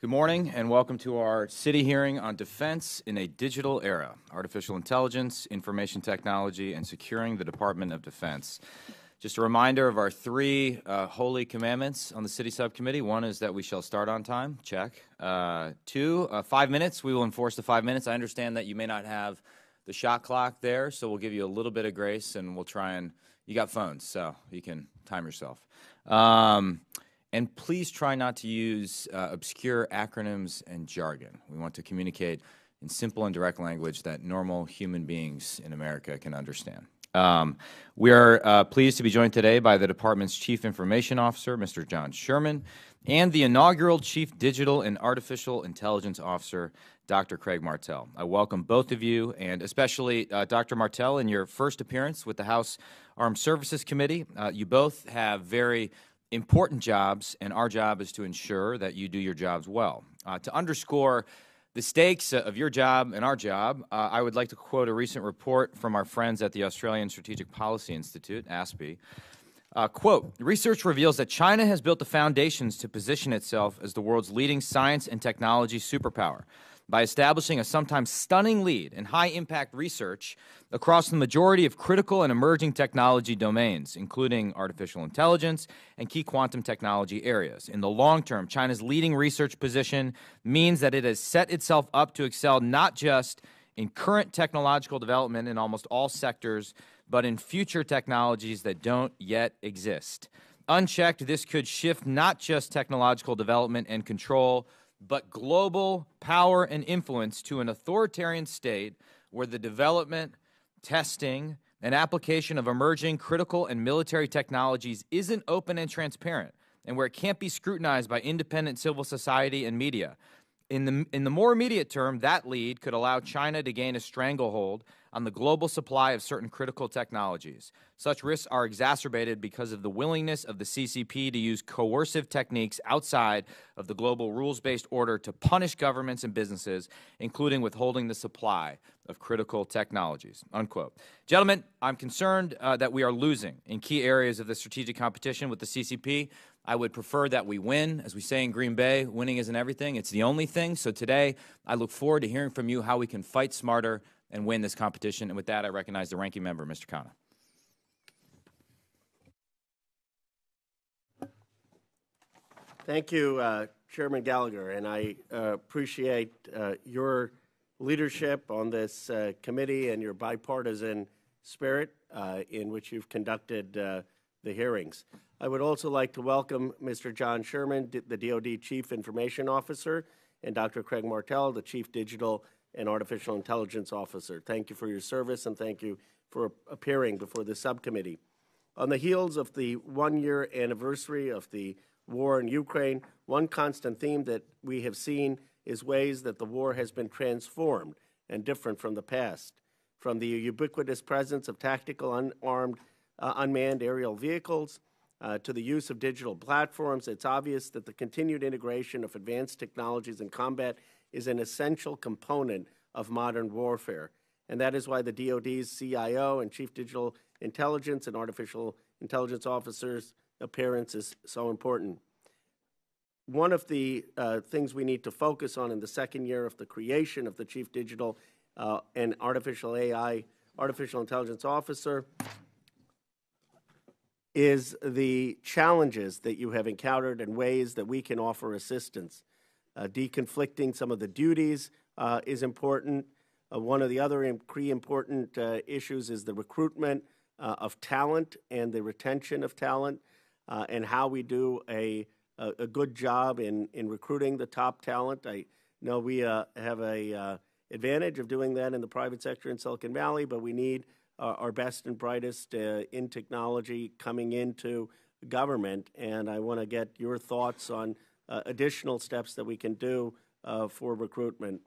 Good morning and welcome to our city hearing on defense in a digital era, artificial intelligence, information technology, and securing the Department of Defense. Just a reminder of our three holy commandments on the city subcommittee. One is that we shall start on time, check. 2, 5 minutes, we will enforce the 5 minutes. I understand that you may not have the shot clock there, so we'll give you a little bit of grace and we'll try and, you got phones, so you can time yourself. And please try not to use obscure acronyms and jargon. We want to communicate in simple and direct language that normal human beings in America can understand. We are pleased to be joined today by the department's Chief Information Officer, Mr. John Sherman, and the inaugural Chief Digital and Artificial Intelligence Officer, Dr. Craig Martell. I welcome both of you, and especially Dr. Martell, in your first appearance with the House Armed Services Committee. You both have very important jobs, and our job is to ensure that you do your jobs well. To underscore the stakes of your job and our job, I would like to quote a recent report from our friends at the Australian Strategic Policy Institute, ASPI. Quote, research reveals that China has built the foundations to position itself as the world's leading science and technology superpower by establishing a sometimes stunning lead in high-impact research across the majority of critical and emerging technology domains, including artificial intelligence and key quantum technology areas. In the long term, China's leading research position means that it has set itself up to excel not just in current technological development in almost all sectors, but in future technologies that don't yet exist. Unchecked, this could shift not just technological development and control, but global power and influence to an authoritarian state where the development, testing, and application of emerging critical and military technologies isn't open and transparent, and where it can't be scrutinized by independent civil society and media. In the more immediate term, that lead could allow China to gain a stranglehold on the global supply of certain critical technologies. Such risks are exacerbated because of the willingness of the CCP to use coercive techniques outside of the global rules-based order to punish governments and businesses, including withholding the supply of critical technologies, unquote. Gentlemen, I'm concerned that we are losing in key areas of the strategic competition with the CCP. I would prefer that we win. As we say in Green Bay, winning isn't everything. It's the only thing. So today, I look forward to hearing from you how we can fight smarter and win this competition. And with that, I recognize the ranking member, Mr. Khanna. Thank you, Chairman Gallagher, and I appreciate your leadership on this committee and your bipartisan spirit in which you've conducted the hearings. I would also like to welcome Mr. John Sherman, the DOD Chief Information Officer, and Dr. Craig Martell, the Chief Digital and Artificial Intelligence Officer. Thank you for your service and thank you for appearing before the subcommittee. On the heels of the one-year anniversary of the war in Ukraine, one constant theme that we have seen is ways that the war has been transformed and different from the past. From the ubiquitous presence of tactical unmanned aerial vehicles to the use of digital platforms, it's obvious that the continued integration of advanced technologies in combat is an essential component of modern warfare. And that is why the DOD's CIO and Chief Digital Intelligence and Artificial Intelligence Officer's appearance is so important. One of the things we need to focus on in the second year of the creation of the Chief Digital and Artificial Intelligence Officer is the challenges that you have encountered and ways that we can offer assistance. Deconflicting some of the duties is important. One of the other important issues is the recruitment of talent and the retention of talent and how we do a good job in recruiting the top talent. I know we have a advantage of doing that in the private sector in Silicon Valley, but we need our best and brightest in technology coming into government, and I want to get your thoughts on additional steps that we can do for recruitment.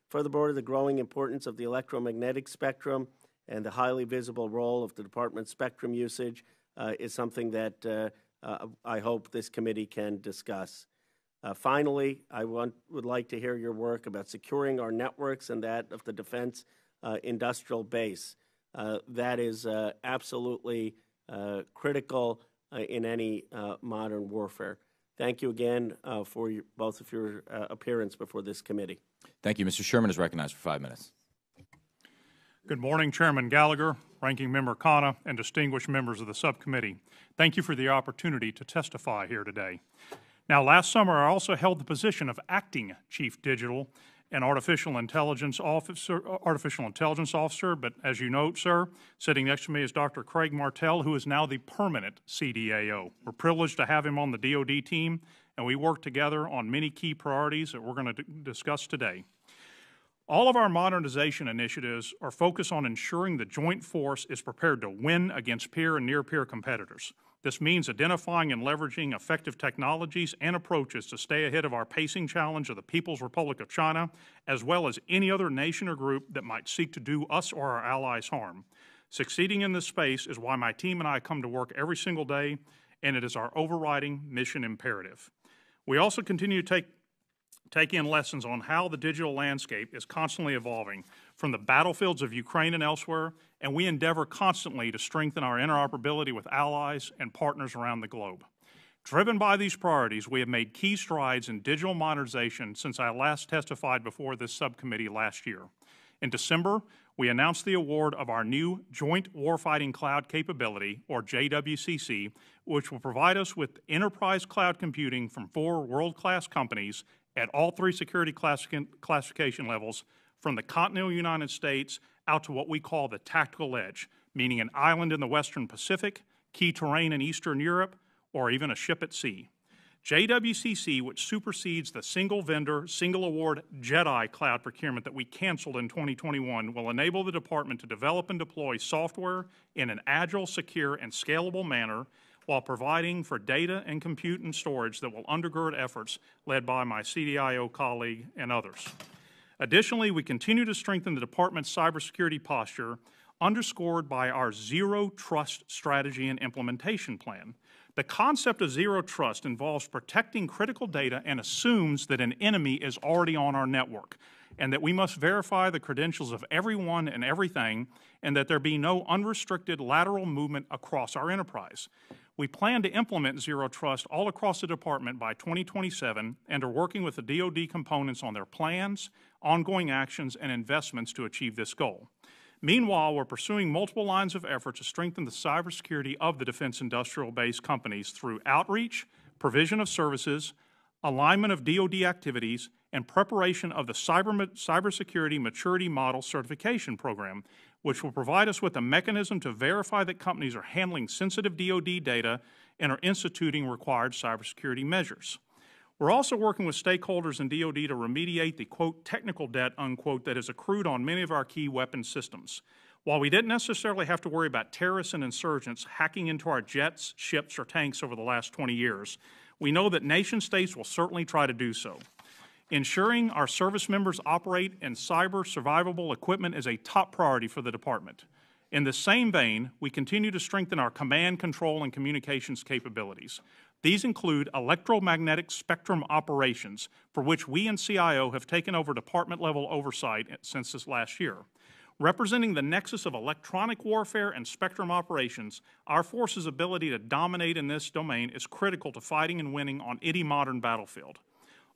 Furthermore, the growing importance of the electromagnetic spectrum and the highly visible role of the department's spectrum usage is something that I hope this committee can discuss. Finally, I would like to hear your work about securing our networks and that of the defense industrial base. That is absolutely critical in any modern warfare. thank you again for both of your appearance before this committee. Thank you. Mr. Sherman is recognized for 5 minutes. Good morning, Chairman Gallagher, Ranking Member Khanna, and distinguished members of the subcommittee. Thank you for the opportunity to testify here today. Now, last summer, I also held the position of Acting Chief Digital and Artificial Intelligence Officer, but as you note, sir, sitting next to me is Dr. Craig Martell, who is now the permanent CDAO. We're privileged to have him on the DOD team, and we work together on many key priorities that we're going to discuss today. All of our modernization initiatives are focused on ensuring the joint force is prepared to win against peer and near-peer competitors. This means identifying and leveraging effective technologies and approaches to stay ahead of our pacing challenge of the People's Republic of China, as well as any other nation or group that might seek to do us or our allies harm. Succeeding in this space is why my team and I come to work every single day, and it is our overriding mission imperative. We also continue to take in lessons on how the digital landscape is constantly evolving from the battlefields of Ukraine and elsewhere, and we endeavor constantly to strengthen our interoperability with allies and partners around the globe. Driven by these priorities, we have made key strides in digital modernization since I last testified before this subcommittee last year. In December, we announced the award of our new Joint Warfighting Cloud Capability, or JWCC, which will provide us with enterprise cloud computing from 4 world-class companies at all 3 security classification levels, from the continental United States out to what we call the tactical edge, meaning an island in the Western Pacific, key terrain in Eastern Europe, or even a ship at sea. JWCC, which supersedes the single-vendor, single-award JEDI cloud procurement that we canceled in 2021, will enable the Department to develop and deploy software in an agile, secure, and scalable manner while providing for data and compute and storage that will undergird efforts led by my CDIO colleague and others. Additionally, we continue to strengthen the Department's cybersecurity posture, underscored by our Zero Trust strategy and implementation plan. The concept of zero trust involves protecting critical data and assumes that an enemy is already on our network, and that we must verify the credentials of everyone and everything, and that there be no unrestricted lateral movement across our enterprise. We plan to implement Zero Trust all across the Department by 2027 and are working with the DOD components on their plans, ongoing actions, and investments to achieve this goal. Meanwhile, we're pursuing multiple lines of effort to strengthen the cybersecurity of the defense industrial base companies through outreach, provision of services, alignment of DOD activities, and preparation of the Cybersecurity Maturity Model Certification Program, which will provide us with a mechanism to verify that companies are handling sensitive DOD data and are instituting required cybersecurity measures. We're also working with stakeholders in DOD to remediate the, quote, technical debt, unquote, that has accrued on many of our key weapon systems. While we didn't necessarily have to worry about terrorists and insurgents hacking into our jets, ships, or tanks over the last 20 years, we know that nation states will certainly try to do so. Ensuring our service members operate in cyber survivable equipment is a top priority for the Department. In the same vein, we continue to strengthen our command, control, and communications capabilities. These include electromagnetic spectrum operations, for which we and CIO have taken over department-level oversight since this last year. Representing the nexus of electronic warfare and spectrum operations, our force's ability to dominate in this domain is critical to fighting and winning on any modern battlefield.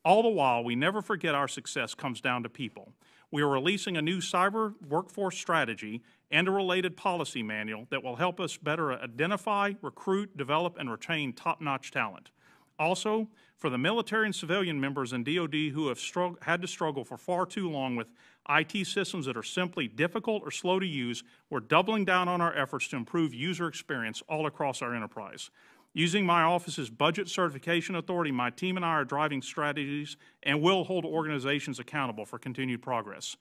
All the while, we never forget our success comes down to people. We are releasing a new cyber workforce strategy and a related policy manual that will help us better identify, recruit, develop, and retain top-notch talent. Also, for the military and civilian members in DOD who have had to struggle for far too long with IT systems that are simply difficult or slow to use, we're doubling down on our efforts to improve user experience all across our enterprise. Using my office's budget certification authority, my team and I are driving strategies and will hold organizations accountable for continued progress.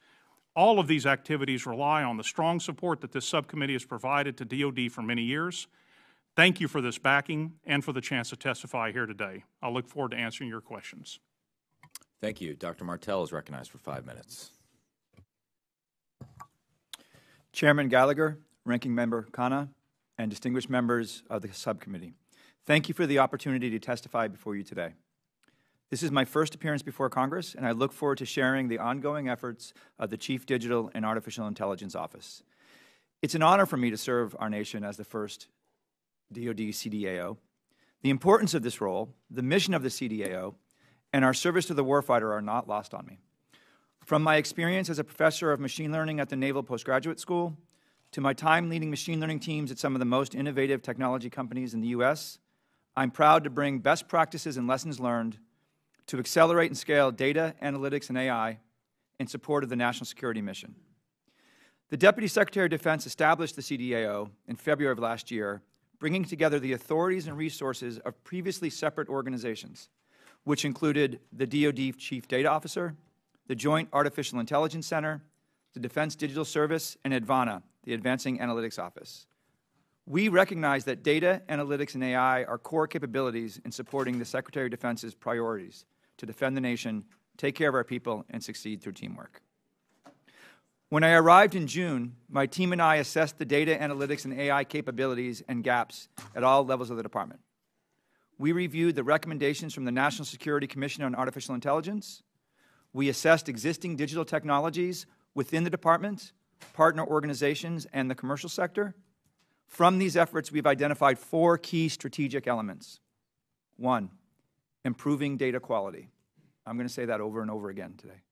All of these activities rely on the strong support that this subcommittee has provided to DOD for many years. Thank you for this backing and for the chance to testify here today. I look forward to answering your questions. Thank you. Dr. Martell is recognized for 5 minutes. Chairman Gallagher, Ranking Member Khanna, and distinguished members of the subcommittee, thank you for the opportunity to testify before you today. This is my first appearance before Congress, and I look forward to sharing the ongoing efforts of the Chief Digital and Artificial Intelligence Office. It's an honor for me to serve our nation as the first DOD CDAO. The importance of this role, the mission of the CDAO, and our service to the warfighter are not lost on me. From my experience as a professor of machine learning at the Naval Postgraduate School, to my time leading machine learning teams at some of the most innovative technology companies in the U.S., I'm proud to bring best practices and lessons learned to accelerate and scale data, analytics, and AI in support of the national security mission. The Deputy Secretary of Defense established the CDAO in February of last year, bringing together the authorities and resources of previously separate organizations, which included the DOD Chief Data Officer, the Joint Artificial Intelligence Center, the Defense Digital Service, and Advana, the Advancing Analytics Office. We recognize that data, analytics, and AI are core capabilities in supporting the Secretary of Defense's priorities to defend the nation, take care of our people, and succeed through teamwork. When I arrived in June, my team and I assessed the data, analytics, and AI capabilities and gaps at all levels of the department. We reviewed the recommendations from the National Security Commission on Artificial Intelligence. We assessed existing digital technologies within the department, partner organizations, and the commercial sector. From these efforts, we've identified 4 key strategic elements. 1, improving data quality. I'm going to say that over and over again today.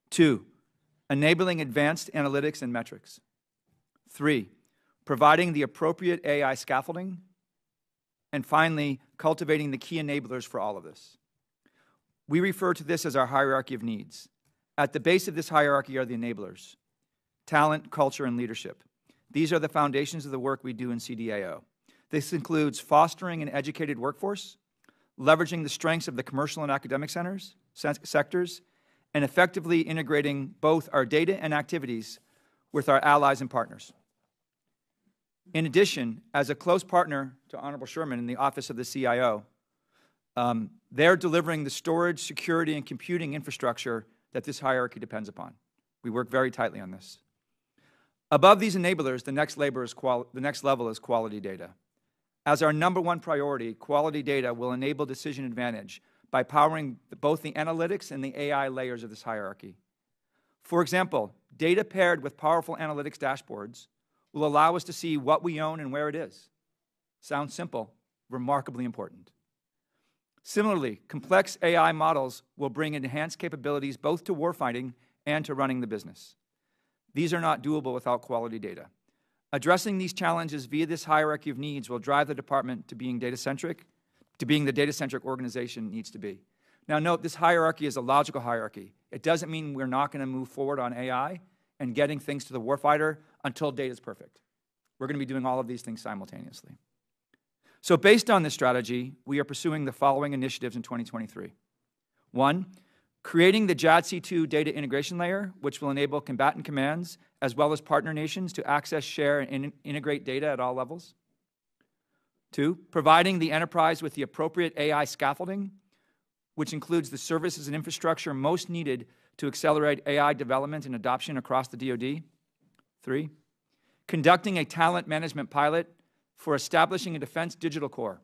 2, enabling advanced analytics and metrics. 3, providing the appropriate AI scaffolding. And finally, cultivating the key enablers for all of this. We refer to this as our hierarchy of needs. At the base of this hierarchy are the enablers: talent, culture, and leadership. These are the foundations of the work we do in CDAO. This includes fostering an educated workforce, leveraging the strengths of the commercial and academic sectors, and effectively integrating both our data and activities with our allies and partners. In addition, as a close partner to Honorable Sherman in the Office of the CIO, they're delivering the storage, security, and computing infrastructure that this hierarchy depends upon. We work very tightly on this. Above these enablers, the next level is quality data. As our #1 priority, quality data will enable decision advantage by powering both the analytics and the AI layers of this hierarchy. For example, data paired with powerful analytics dashboards will allow us to see what we own and where it is. Sounds simple, remarkably important. Similarly, complex AI models will bring enhanced capabilities both to warfighting and to running the business. These are not doable without quality data. Addressing these challenges via this hierarchy of needs will drive the department to being data-centric, to being the data-centric organization it needs to be. Now note, this hierarchy is a logical hierarchy. It doesn't mean we're not going to move forward on AI and getting things to the warfighter until data is perfect. We're going to be doing all of these things simultaneously. So based on this strategy, we are pursuing the following initiatives in 2023. 1, creating the JADC2 data integration layer, which will enable combatant commands as well as partner nations to access, share, and integrate data at all levels. 2, providing the enterprise with the appropriate AI scaffolding, which includes the services and infrastructure most needed to accelerate AI development and adoption across the DOD. 3, conducting a talent management pilot for establishing a defense digital corps,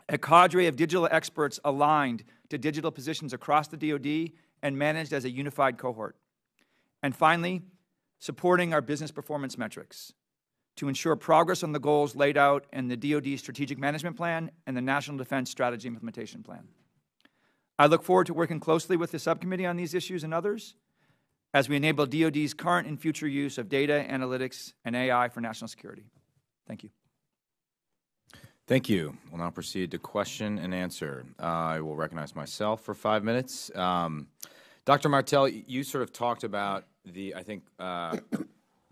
a cadre of digital experts aligned to digital positions across the DOD and managed as a unified cohort. And finally, supporting our business performance metrics to ensure progress on the goals laid out in the DOD Strategic Management Plan and the National Defense Strategy Implementation Plan. I look forward to working closely with the subcommittee on these issues and others as we enable DOD's current and future use of data, analytics, and AI for national security. Thank you. Thank you. We'll now proceed to question and answer. I will recognize myself for 5 minutes. Dr. Martell, you sort of talked about the, I think, or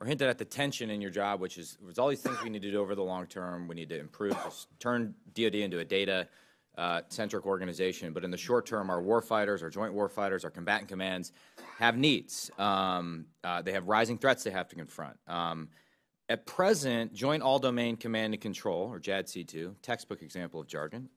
hinted at the tension in your job, which is there's all these things we need to do over the long term. We need to improve, turn DOD into a data-centric organization. But in the short term, our warfighters, our joint warfighters, our combatant commands have needs. They have rising threats they have to confront. At present, Joint All-Domain Command and Control, or JADC2, textbook example of jargon,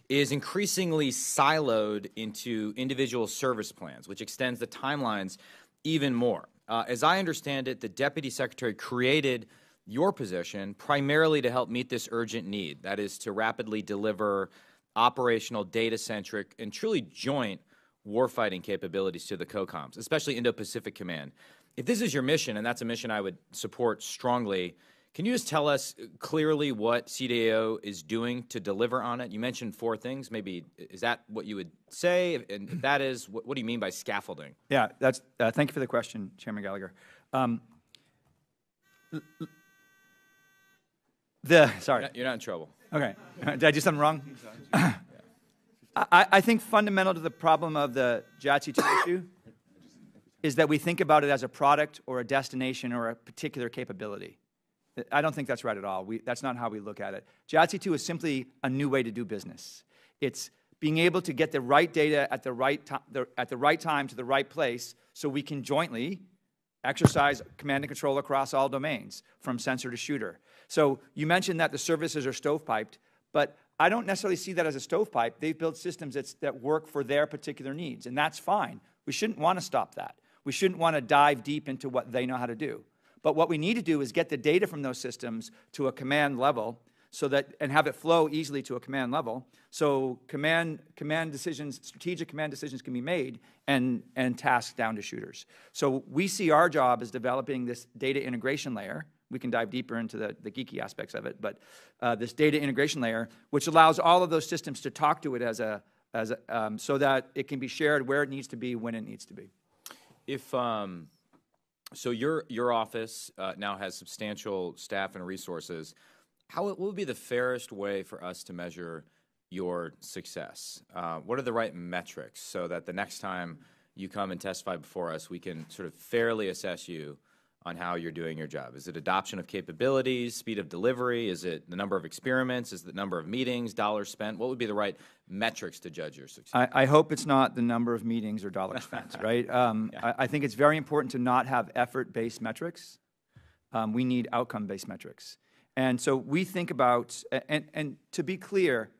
is increasingly siloed into individual service plans, which extends the timelines even more. As I understand it, the Deputy Secretary created your position primarily to help meet this urgent need, that is to rapidly deliver operational, data-centric, and truly joint warfighting capabilities to the COCOMs, especially Indo-Pacific Command. If this is your mission, and that's a mission I would support strongly, Can you just tell us clearly what CDAO is doing to deliver on it? You mentioned 4 things. Maybe is that what you would say? And if that is, what do you mean by scaffolding? Yeah, thank you for the question, Chairman Gallagher. Sorry. You're not in trouble. Okay. Did I do something wrong? I think fundamental to the problem of the JADC2 issue is that we think about it as a product or a destination or a particular capability. I don't think that's right at all. That's not how we look at it. JADC2 is simply a new way to do business. It's being able to get the right data at the right time to the right place so we can jointly exercise command and control across all domains, from sensor to shooter. So you mentioned that the services are stovepiped, but I don't necessarily see that as a stovepipe. They've built systems that work for their particular needs, and that's fine. We shouldn't want to stop that. We shouldn't want to dive deep into what they know how to do. But what we need to do is get the data from those systems to a command level and have it flow easily to a command level so command decisions, strategic command decisions can be made and tasked down to shooters. So we see our job as developing this data integration layer. We can dive deeper into the geeky aspects of it, but this data integration layer, which allows all of those systems to talk to it so that it can be shared where it needs to be, when it needs to be. So your office now has substantial staff and resources. What would be the fairest way for us to measure your success? What are the right metrics so that the next time you come and testify before us, we can sort of fairly assess you on how you're doing your job? Is it adoption of capabilities, speed of delivery? Is it the number of experiments? Is it the number of meetings, dollars spent? What would be the right metrics to judge your success? I hope it's not the number of meetings or dollars spent, right? I think it's very important to not have effort-based metrics. We need outcome-based metrics. And so we think about, and to be clear,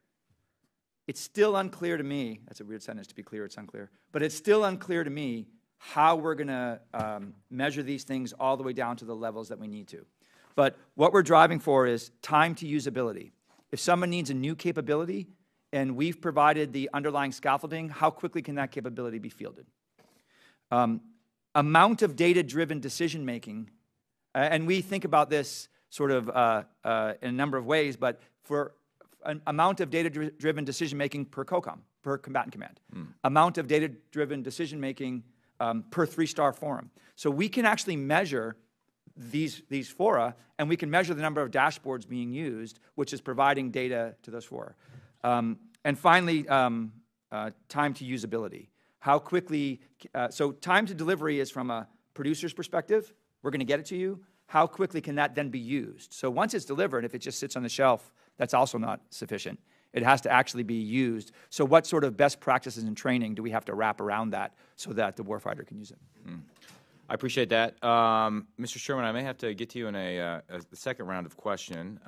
it's still unclear to me, that's a weird sentence, to be clear, it's unclear, but it's still unclear to me how we're going to measure these things all the way down to the levels that we need to. But what we're driving for is time to usability. If someone needs a new capability and we've provided the underlying scaffolding, how quickly can that capability be fielded? Amount of data-driven decision-making, and we think about this sort of in a number of ways, but for an amount of data-driven decision-making per COCOM, per combatant command. Amount of data-driven decision-making per 3-star forum. So we can actually measure these fora, and we can measure the number of dashboards being used, which is providing data to those fora. And finally, time to usability. How quickly, so time to delivery is from a producer's perspective. We're going to get it to you. How quickly can that then be used? So once it's delivered, if it just sits on the shelf, that's also not sufficient. It has to actually be used. So what sort of best practices and training do we have to wrap around that so that the warfighter can use it? I appreciate that. Mr. Sherman, I may have to get to you in a second round of question.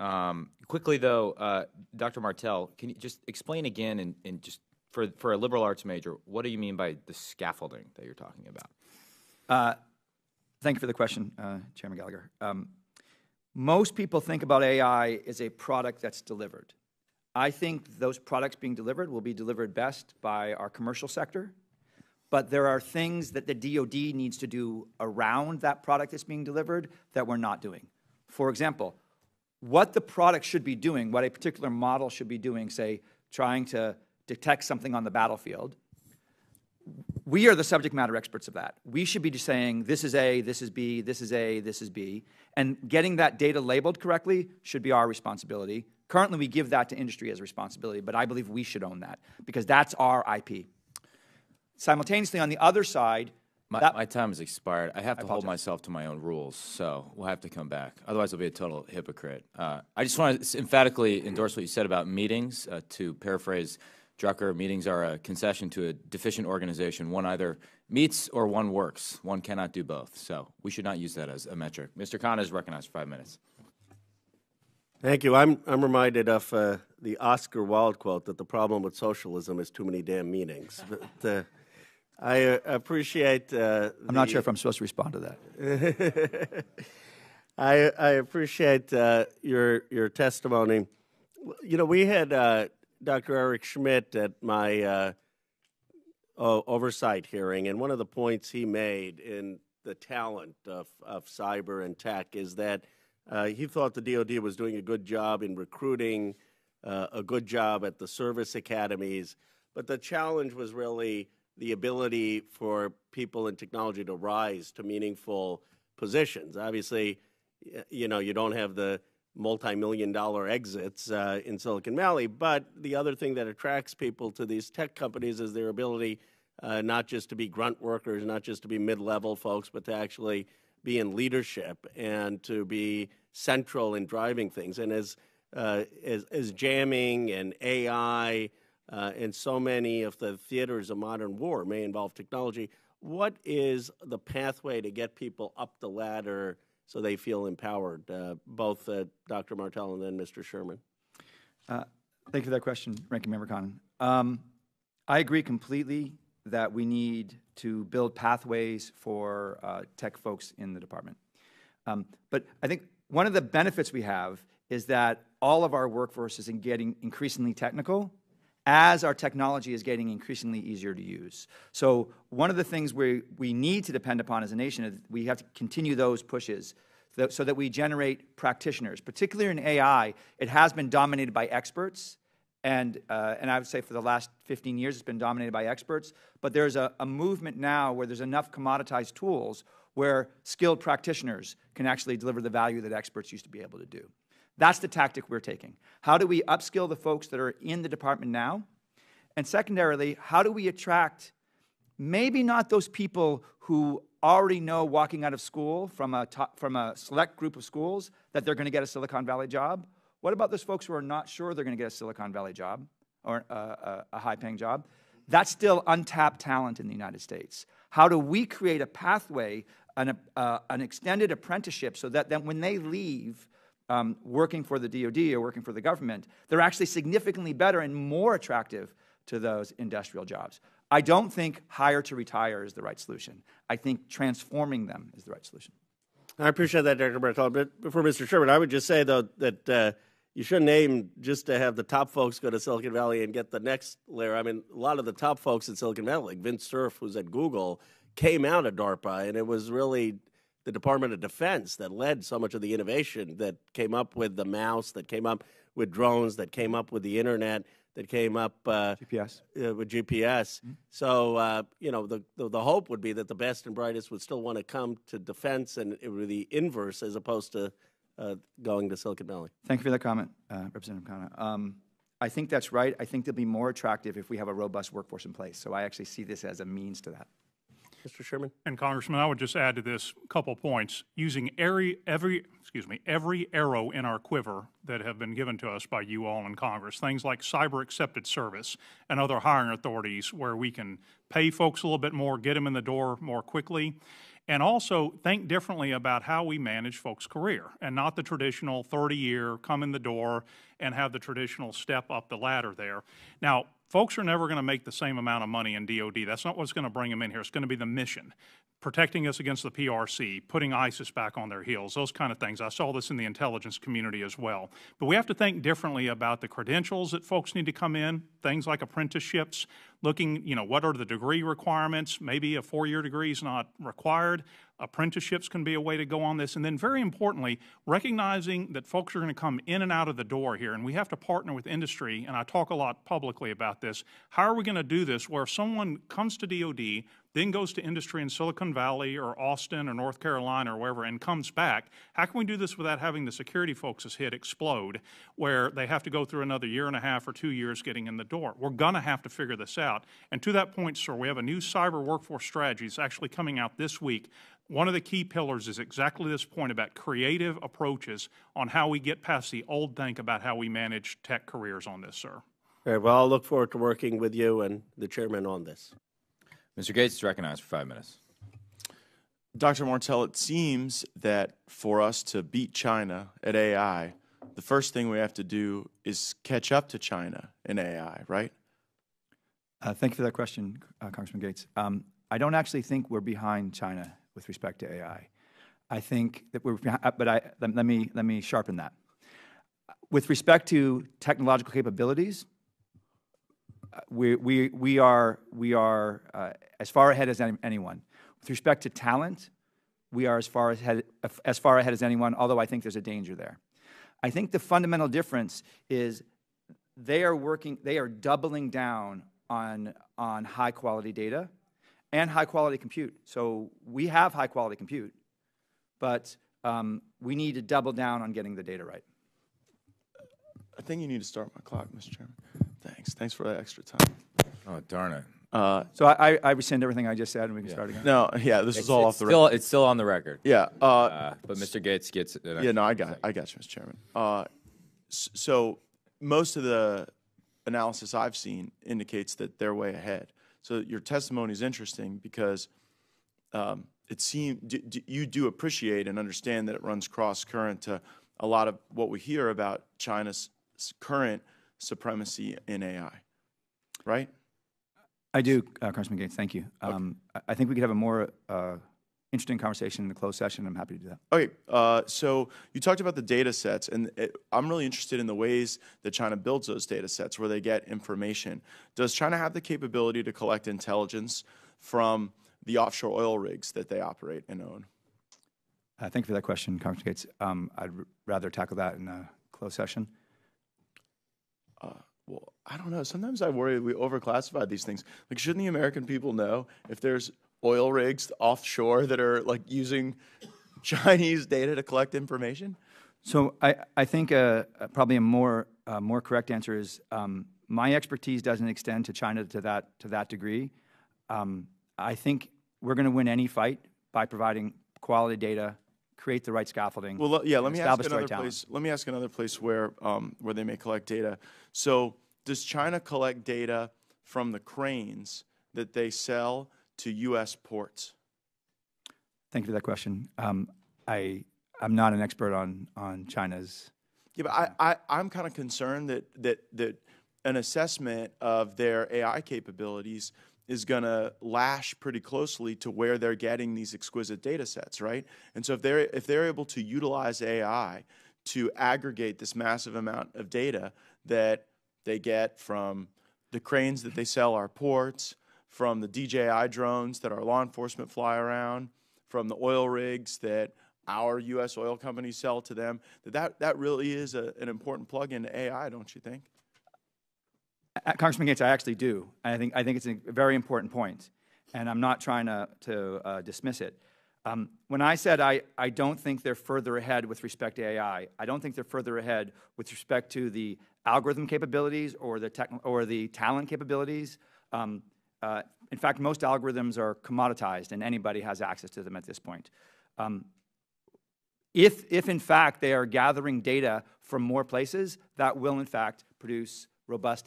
Quickly, though, Dr. Martell, can you just explain again, and just for a liberal arts major, what do you mean by the scaffolding that you're talking about? Thank you for the question, Chairman Gallagher. Most people think about AI as a product that's delivered. I think those products being delivered will be delivered best by our commercial sector, but there are things that the DOD needs to do around that product that's being delivered that we're not doing. For example, what the product should be doing, what a particular model should be doing, say, trying to detect something on the battlefield, we are the subject matter experts of that. We should be just saying, this is A, this is B, this is A, this is B, and getting that data labeled correctly should be our responsibility. Currently, we give that to industry as a responsibility, but I believe we should own that because that's our IP. Simultaneously, on the other side, my time has expired. I have to hold myself to my own rules, so we'll have to come back. Otherwise, I'll be a total hypocrite. I just want to emphatically endorse what you said about meetings. To paraphrase Drucker, meetings are a concession to a deficient organization. One either meets or one works. One cannot do both. So we should not use that as a metric. Mr. Khan is recognized for 5 minutes. Thank you. I'm reminded of the Oscar Wilde quote that the problem with socialism is too many damn meetings. But, I appreciate. I'm not sure if I'm supposed to respond to that. I appreciate your testimony. You know, we had Dr. Eric Schmidt at my oversight hearing, and one of the points he made in the talent of cyber and tech is that He thought the DOD was doing a good job in recruiting, a good job at the service academies, but the challenge was really the ability for people in technology to rise to meaningful positions. Obviously, you know, you don't have the multi-million-dollar exits in Silicon Valley, but the other thing that attracts people to these tech companies is their ability not just to be grunt workers, not just to be mid-level folks, but to actually be in leadership and to be central in driving things. And as jamming and AI and so many of the theaters of modern war may involve technology, what is the pathway to get people up the ladder so they feel empowered? Both Dr. Martell and then Mr. Sherman. Thank you for that question, Ranking Member Khanna. I agree completely that we need to build pathways for tech folks in the department. But I think one of the benefits we have is that all of our workforce is getting increasingly technical as our technology is getting increasingly easier to use. So one of the things we need to depend upon as a nation is we have to continue those pushes so that we generate practitioners. Particularly in AI, it has been dominated by experts, and I would say for the last 15 years it's been dominated by experts, but there's a movement now where there's enough commoditized tools where skilled practitioners can actually deliver the value that experts used to be able to do. That's the tactic we're taking. How do we upskill the folks that are in the department now? And secondarily, how do we attract maybe not those people who already know walking out of school from a select group of schools that they're going to get a Silicon Valley job? What about those folks who are not sure they're going to get a Silicon Valley job or a high-paying job? That's still untapped talent in the United States. How do we create a pathway, an extended apprenticeship so that then when they leave, working for the DOD or working for the government, they're actually significantly better and more attractive to those industrial jobs. I don't think hire to retire is the right solution. I think transforming them is the right solution. I appreciate that, Dr. Martell. But before Mr. Sherman, I would just say, though, that you shouldn't aim just to have the top folks go to Silicon Valley and get the next layer. I mean, a lot of the top folks in Silicon Valley, like Vince Cerf, who's at Google, came out of DARPA, and it was really the Department of Defense that led so much of the innovation that came up with the mouse, that came up with drones, that came up with the internet, that came up GPS. With GPS. Mm-hmm. So, you know, the hope would be that the best and brightest would still want to come to defense, and it would be the inverse as opposed to going to Silicon Valley. Thank you for that comment, Representative Khanna. I think that's right. I think they'll be more attractive if we have a robust workforce in place. So I actually see this as a means to that. Mr. Sherman? And Congressman, I would just add to this a couple points. Using every arrow in our quiver that have been given to us by you all in Congress, things like cyber accepted service and other hiring authorities where we can pay folks a little bit more, get them in the door more quickly, and also think differently about how we manage folks' career and not the traditional 30-year come in the door and have the traditional step up the ladder there. Now, folks are never going to make the same amount of money in DOD. That's not what's going to bring them in here. It's going to be the mission, protecting us against the PRC, putting ISIS back on their heels, those kind of things. I saw this in the intelligence community as well. But we have to think differently about the credentials that folks need to come in, things like apprenticeships, looking, you know, what are the degree requirements? Maybe a 4-year degree is not required. Apprenticeships can be a way to go on this. And then very importantly, recognizing that folks are going to come in and out of the door here, and we have to partner with industry, and I talk a lot publicly about this. How are we going to do this where someone comes to DOD, then goes to industry in Silicon Valley or Austin or North Carolina or wherever and comes back? How can we do this without having the security folks' hit explode where they have to go through another 1.5 or 2 years getting in the door? We're going to have to figure this out. And to that point, sir, we have a new cyber workforce strategy. It's actually coming out this week. One of the key pillars is exactly this point about creative approaches on how we get past the old think about how we manage tech careers on this, sir. All right, well, I'll look forward to working with you and the chairman on this. Mr. Gates is recognized for 5 minutes. Dr. Martell, it seems that for us to beat China at AI, the first thing we have to do is catch up to China in AI, right? Thank you for that question, Congressman Gates. I don't actually think we're behind China with respect to AI. I think that we're behind, but let me sharpen that. With respect to technological capabilities, we are as far ahead as anyone. With respect to talent, we are as far ahead as anyone, although I think there's a danger there. I think the fundamental difference is they are doubling down on high-quality data and high-quality compute. So we have high-quality compute, but we need to double down on getting the data right. I think you need to start my clock, Mr. Chairman. Thanks. Thanks for that extra time. Oh, darn it. So I rescind everything I just said, and we can start again. No, yeah, this is all off the record. It's still on the record. Yeah. But Mr. Gates gets it. Yeah, no, I got you, Mr. Chairman. So most of the analysis I've seen indicates that they're way ahead. So your testimony is interesting because it seems you do appreciate and understand that it runs cross-current to a lot of what we hear about China's current supremacy in AI, right? I do, Congressman Gates, thank you. Okay. I think we could have a more interesting conversation in the closed session. I'm happy to do that. Okay, so you talked about the data sets, and I'm really interested in the ways that China builds those data sets, where they get information. Does China have the capability to collect intelligence from the offshore oil rigs that they operate and own? Thank you for that question, Congressman Gates. I'd rather tackle that in a closed session. Well, I don't know. Sometimes I worry we overclassify these things. Like, shouldn't the American people know if there's oil rigs offshore that are like using Chinese data to collect information? So I think probably a more correct answer is my expertise doesn't extend to China to that degree. I think we're going to win any fight by providing quality data, create the right scaffolding. Well, yeah. Let me ask establish the right another place. Let me ask another place where they may collect data. So, does China collect data from the cranes that they sell to U.S. ports? Thank you for that question. I'm not an expert on China's. Yeah, but I'm kind of concerned that an assessment of their AI capabilities is going to lash pretty closely to where they're getting these exquisite data sets, right? And so if they're able to utilize AI to aggregate this massive amount of data that they get from the cranes that they sell our ports, from the DJI drones that our law enforcement fly around, from the oil rigs that our U.S. oil companies sell to them, that really is an important plug-in to AI, don't you think? Congressman Gates, I actually do. I think it's a very important point, and I'm not trying to dismiss it. When I said I don't think they're further ahead with respect to AI, I don't think they're further ahead with respect to the algorithm capabilities or the talent capabilities. In fact, most algorithms are commoditized, and anybody has access to them at this point. If in fact they are gathering data from more places, that will in fact produce robust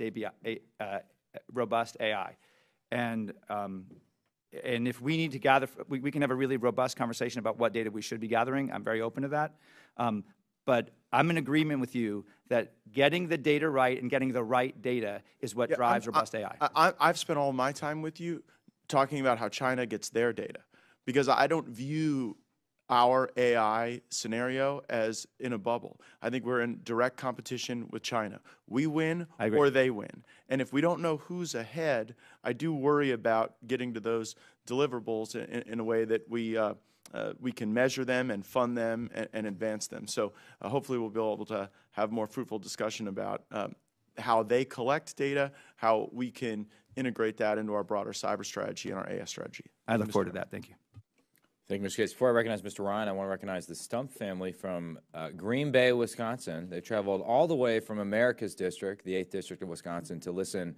AI. And if we need to gather, we can have a really robust conversation about what data we should be gathering. I'm very open to that. But I'm in agreement with you that getting the data right and getting the right data is what drives robust AI. I've spent all my time with you talking about how China gets their data, because I don't view our AI scenario as in a bubble. I think we're in direct competition with China. We win or they win. And if we don't know who's ahead, I do worry about getting to those deliverables in a way that we can measure them and fund them and advance them. So hopefully we'll be able to have more fruitful discussion about how they collect data, how we can integrate that into our broader cyber strategy and our AI strategy. I look forward to that. Thank you. Thank you, Mr. Gates. Before I recognize Mr. Ryan, I want to recognize the Stump family from Green Bay, Wisconsin. They traveled all the way from America's district, the 8th District of Wisconsin, to listen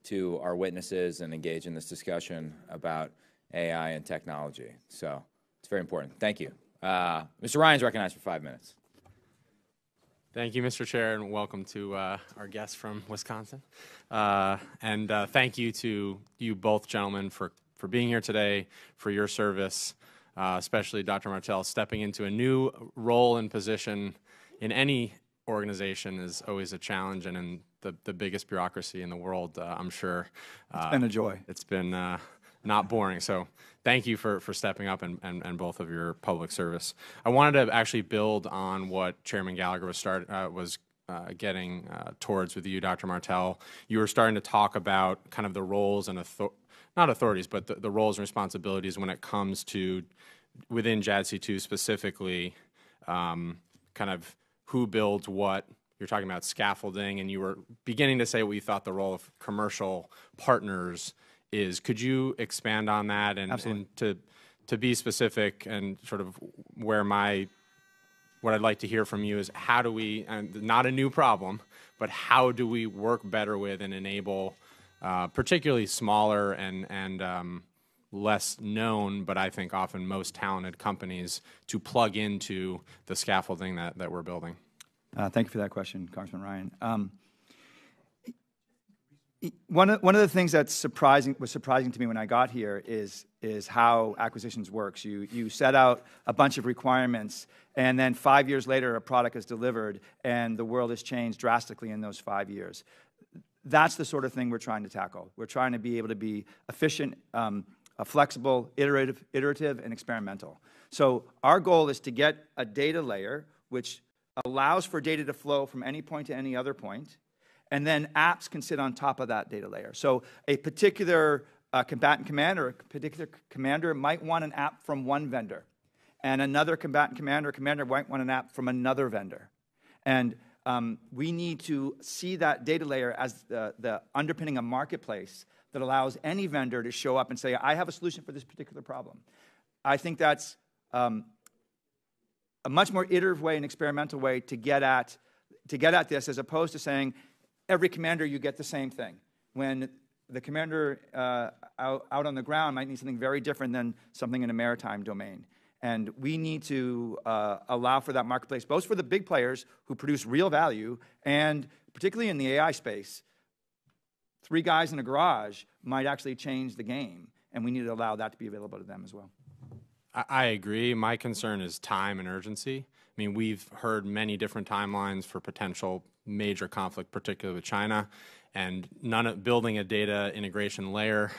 to our witnesses and engage in this discussion about AI and technology. So it's very important. Thank you. Mr. Ryan's recognized for 5 minutes. Thank you, Mr. Chair, and welcome to our guests from Wisconsin. And thank you to you both gentlemen for being here today, for your service. Especially Dr. Martell, stepping into a new role and position in any organization is always a challenge, and in the biggest bureaucracy in the world, I'm sure. It's been a joy. It's been not boring. So thank you for stepping up and both of your public service. I wanted to actually build on what Chairman Gallagher was getting towards with you, Dr. Martell. You were starting to talk about kind of the roles and not authorities, but the roles and responsibilities when it comes to within JADC2 specifically, kind of who builds what. You're talking about scaffolding, and you were beginning to say what you thought the role of commercial partners is. Could you expand on that and to be specific and sort of where what I'd like to hear from you is how do we, and not a new problem, but how do we work better with and enable particularly smaller and less known, but I think often most talented companies to plug into the scaffolding that we're building? Thank you for that question, Congressman Ryan. One of the things that's was surprising to me when I got here is how acquisitions works. You set out a bunch of requirements, and then 5 years later, a product is delivered, and the world has changed drastically in those 5 years. That's the sort of thing we're trying to tackle. We're trying to be able to be efficient, flexible, iterative, and experimental. So our goal is to get a data layer which allows for data to flow from any point to any other point, and then apps can sit on top of that data layer. So a particular combatant commander or a particular commander might want an app from one vendor, and another combatant commander or commander might want an app from another vendor. And we need to see that data layer as the underpinning a marketplace that allows any vendor to show up and say, I have a solution for this particular problem. I think that's a much more iterative way and experimental way to get at this, as opposed to saying every commander you get the same thing, when the commander out on the ground might need something very different than something in a maritime domain. And we need to allow for that marketplace, both for the big players who produce real value, and particularly in the AI space, 3 guys in a garage might actually change the game, and we need to allow that to be available to them as well. I agree. My concern is time and urgency. I mean, we've heard many different timelines for potential major conflict, particularly with China, and building a data integration layer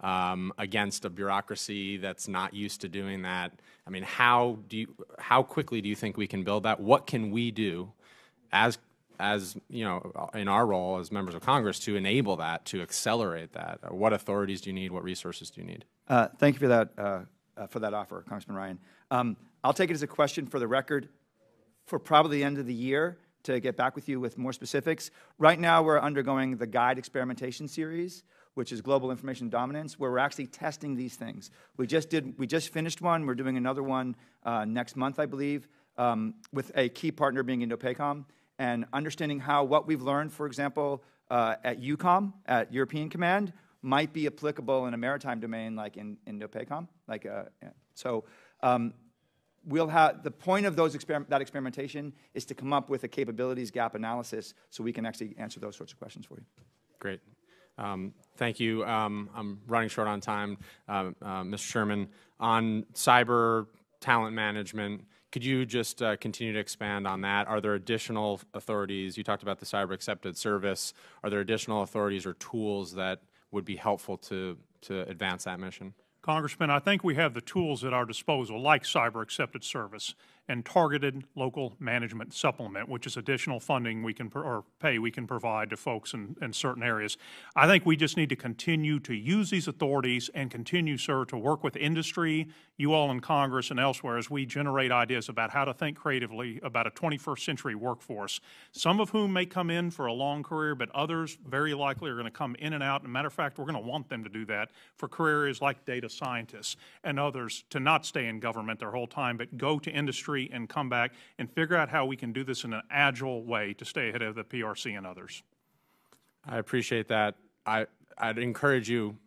against a bureaucracy that's not used to doing that. I mean, how quickly do you think we can build that? What can we do as you know, in our role as members of Congress to enable that, to accelerate that? What authorities do you need? What resources do you need? Thank you for that offer, Congressman Ryan. I'll take it as a question for the record for probably the end of the year to get back with you with more specifics. Right now, we're undergoing the Guide Experimentation Series, which is Global Information Dominance, where we're actually testing these things. We just finished one. We're doing another one next month, I believe, with a key partner being Indo-PACOM, and understanding how what we've learned, for example, at EUCOM, at European Command, might be applicable in a maritime domain like in Indo-PACOM. We'll have the point of that experimentation is to come up with a capabilities gap analysis so we can actually answer those sorts of questions for you. Great. Thank you. I'm running short on time. Mr. Sherman, on cyber talent management, could you just continue to expand on that? Are there additional authorities? You talked about the cyber accepted service. Are there additional authorities or tools that would be helpful to advance that mission? Congressman, I think we have the tools at our disposal, like cyber accepted service and targeted local management supplement, which is additional funding we can pay we can provide to folks in certain areas. I think we just need to continue to use these authorities and continue, sir, to work with industry, you all in Congress and elsewhere, as we generate ideas about how to think creatively about a 21st century workforce, some of whom may come in for a long career, but others very likely are going to come in and out. As a matter of fact, we're going to want them to do that for career areas like data scientists and others, to not stay in government their whole time, but go to industry and come back and figure out how we can do this in an agile way to stay ahead of the PRC and others. I appreciate that. I'd encourage you,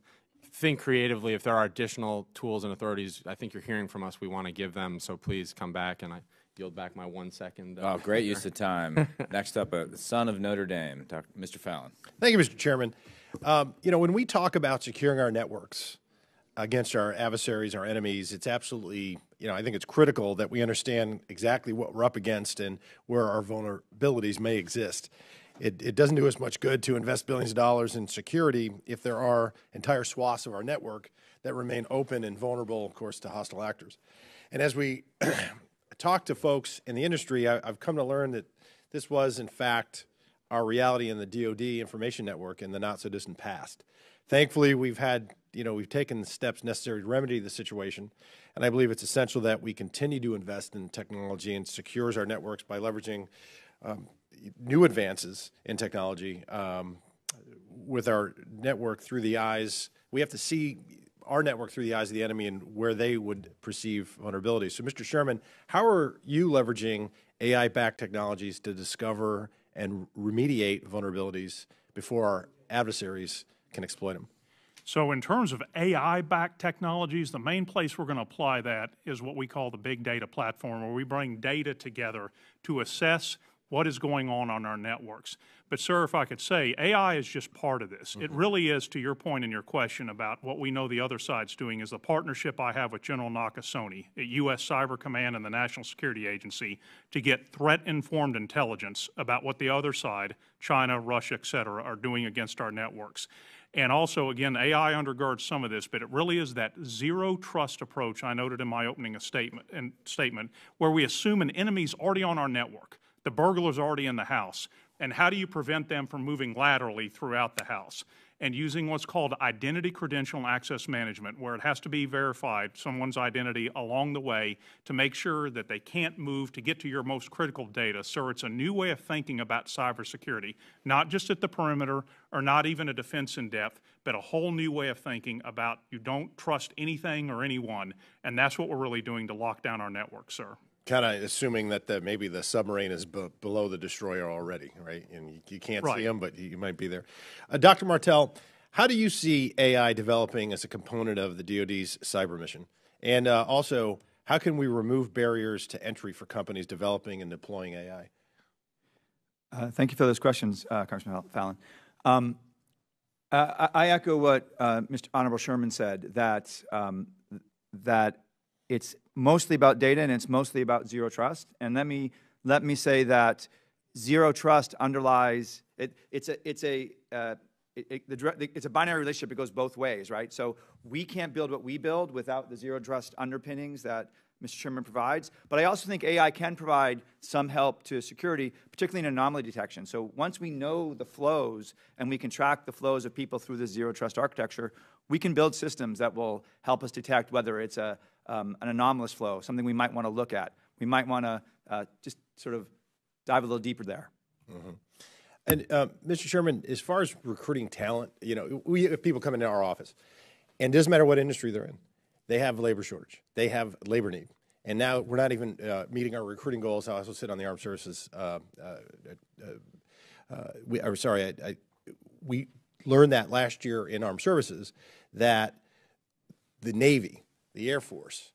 think creatively. If there are additional tools and authorities, I think you're hearing from us, we want to give them, so please come back, and I yield back my 1 second. Oh, great use of time. Next up, the son of Notre Dame, Mr. Fallon. Thank you, Mr. Chairman. You know, when we talk about securing our networks against our adversaries, our enemies, it's absolutely, I think it's critical that we understand exactly what we're up against and where our vulnerabilities may exist. It doesn't do us much good to invest billions of dollars in security if there are entire swaths of our network that remain open and vulnerable, of course, to hostile actors. And as we talk to folks in the industry, I've come to learn that this was, in fact, our reality in the DOD information network in the not-so-distant past. Thankfully, we've had we've taken the steps necessary to remedy the situation, and I believe it's essential that we continue to invest in technology and secures our networks by leveraging new advances in technology with our network through the eyes. We have to see our network through the eyes of the enemy and where they would perceive vulnerabilities. So, Mr. Sherman, how are you leveraging AI-backed technologies to discover and remediate vulnerabilities before our adversaries can exploit them? So in terms of AI-backed technologies, the main place we're going to apply that is what we call the big data platform, where we bring data together to assess what is going on our networks. But, sir, if I could say, AI is just part of this. It really is, to your point in your question about what we know the other side's doing, is the partnership I have with General Nakasone at U.S. Cyber Command and the National Security Agency to get threat-informed intelligence about what the other side, China, Russia, et cetera, are doing against our networks. And also, again, AI undergirds some of this, but it really is that zero trust approach I noted in my opening statement, where we assume an enemy's already on our network. The burglar's already in the house. And how do you prevent them from moving laterally throughout the house? And using what's called identity, credential, and access management, where it has to be verified, someone's identity along the way, to make sure that they can't move to get to your most critical data. So it's a new way of thinking about cybersecurity, not just at the perimeter or not even a defense in depth, but a whole new way of thinking about you don't trust anything or anyone. And that's what we're really doing to lock down our network, sir. Kind of assuming that maybe the submarine is below the destroyer already, right? And you can't see them, but you might be there. Dr. Martell, how do you see AI developing as a component of the DOD's cyber mission? And also, how can we remove barriers to entry for companies developing and deploying AI? Thank you for those questions, Congressman Fallon. I echo what Mr. Honorable Sherman said, that it's mostly about data and it's mostly about zero trust. And let me say that zero trust underlies it. It's a binary relationship. It goes both ways, right? So we can't build what we build without the zero trust underpinnings that Mr. Sherman provides. But I also think AI can provide some help to security, particularly in anomaly detection. So once we know the flows and we can track the flows of people through the zero trust architecture, we can build systems that will help us detect whether it's an anomalous flow, something we might want to look at. We might want to just sort of dive a little deeper there. Mm-hmm. And Mr. Sherman, as far as recruiting talent, we have people come into our office, and it doesn't matter what industry they're in. They have labor shortage. They have labor need. And now we're not even meeting our recruiting goals. I also sit on the Armed Services. We learned that last year in Armed Services that the Navy, the Air Force,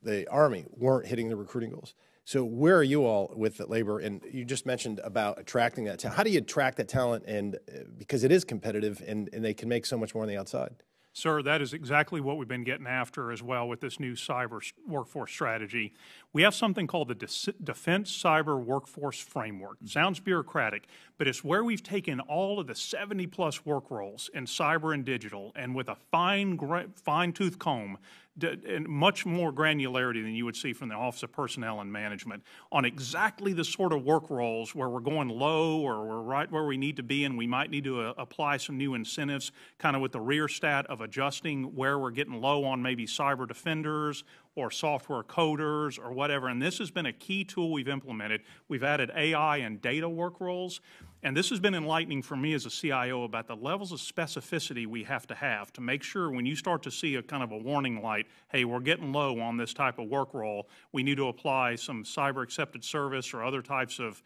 the Army weren't hitting the recruiting goals. So where are you all with the labor? And you just mentioned about attracting that talent. How do you attract that talent? And because it is competitive and they can make so much more on the outside. Sir, that is exactly what we've been getting after as well with this new cyber workforce strategy. We have something called the Defense Cyber Workforce Framework. It sounds bureaucratic, but it's where we've taken all of the 70-plus work roles in cyber and digital, and with a fine-tooth comb, and much more granularity than you would see from the Office of Personnel and Management on exactly the sort of work roles where we're going low or we're right where we need to be, and we might need to apply some new incentives, kind of with the rear stat of adjusting where we're getting low on maybe cyber defenders or software coders or whatever. And this has been a key tool we've implemented. We've added AI and data work roles. And this has been enlightening for me as a CIO about the levels of specificity we have to make sure when you start to see a kind of a warning light, hey, we're getting low on this type of work role, we need to apply some cyber accepted service or other types of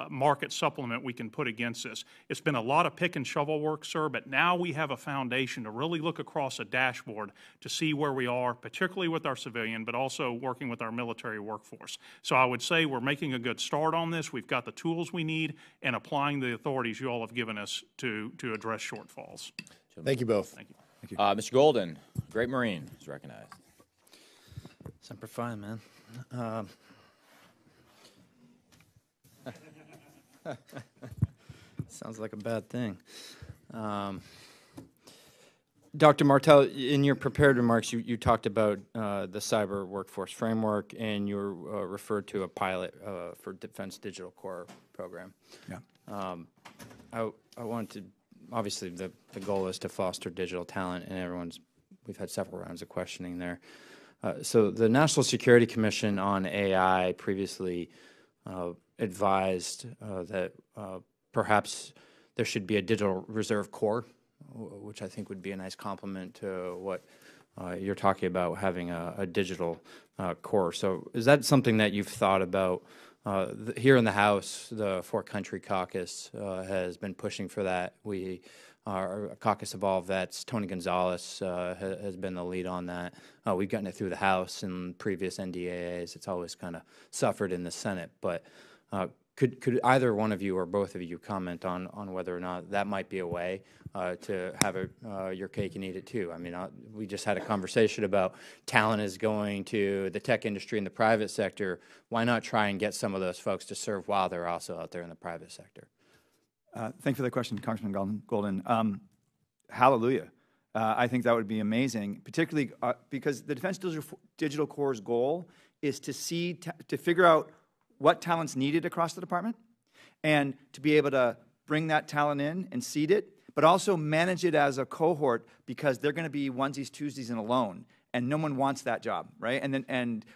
market supplement we can put against this. It's been a lot of pick and shovel work, sir, but now we have a foundation to really look across a dashboard to see where we are, particularly with our civilian, but also working with our military workforce. So I would say we're making a good start on this. We've got the tools we need and applying the authorities you all have given us to address shortfalls. Thank you both. Thank you. Thank you. Mr. Golden, Great Marine, is recognized. Semper Fi, man. Sounds like a bad thing. Dr. Martell, in your prepared remarks, you talked about the cyber workforce framework, and you referred to a pilot for Defense Digital Corps program. Yeah. I wanted to, obviously, the goal is to foster digital talent, and everyone's we've had several rounds of questioning there. So the National Security Commission on AI previously advised that perhaps there should be a digital reserve corps, which I think would be a nice complement to what you're talking about, having a digital corps. So is that something that you've thought about? Here in the House, the Fort Country Caucus has been pushing for that. Our Caucus of All Vets, Tony Gonzalez, has been the lead on that. We've gotten it through the House and previous NDAAs. It's always kind of suffered in the Senate. But could either one of you or both of you comment on whether or not that might be a way to have your cake and eat it too? I mean, we just had a conversation about talent is going to the tech industry and the private sector. Why not try and get some of those folks to serve while they're also out there in the private sector? Thank you for the question, Congressman Golden. Hallelujah. I think that would be amazing, particularly because the Defense Digital Corps' goal is to figure out what talent's needed across the department and to be able to bring that talent in and seed it, but also manage it as a cohort because they're going to be onesies, twosies, and alone, and no one wants that job, right?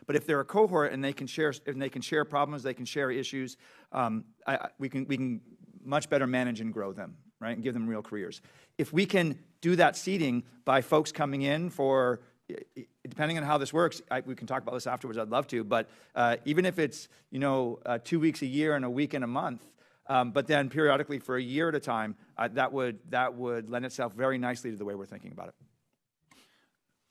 But if they're a cohort and they can share problems, they can share issues, we can much better manage and grow them, right, and give them real careers. If we can do that seeding by folks coming in for, depending on how this works, we can talk about this afterwards, I'd love to, but even if it's, 2 weeks a year and a week and a month, but then periodically for a year at a time, that would lend itself very nicely to the way we're thinking about it.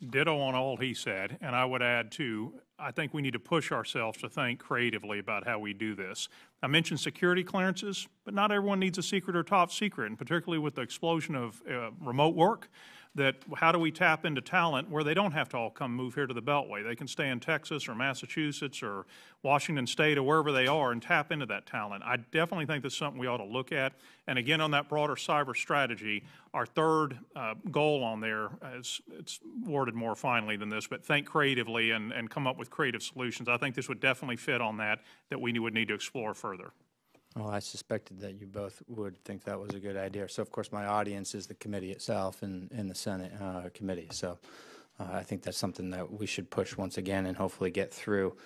Ditto on all he said, and I would add, too, I think we need to push ourselves to think creatively about how we do this. I mentioned security clearances, but not everyone needs a secret or top secret, and particularly with the explosion of remote work, that how do we tap into talent where they don't have to all move here to the Beltway? They can stay in Texas or Massachusetts or Washington State or wherever they are and tap into that talent. I definitely think that's something we ought to look at. And again, on that broader cyber strategy, our third goal on there, it's worded more finely than this, but think creatively and come up with creative solutions. I think this would definitely fit on that we would need to explore further. Well, I suspected that you both would think that was a good idea. So, of course, my audience is the committee itself and the Senate committee. So I think that's something that we should push once again and hopefully get through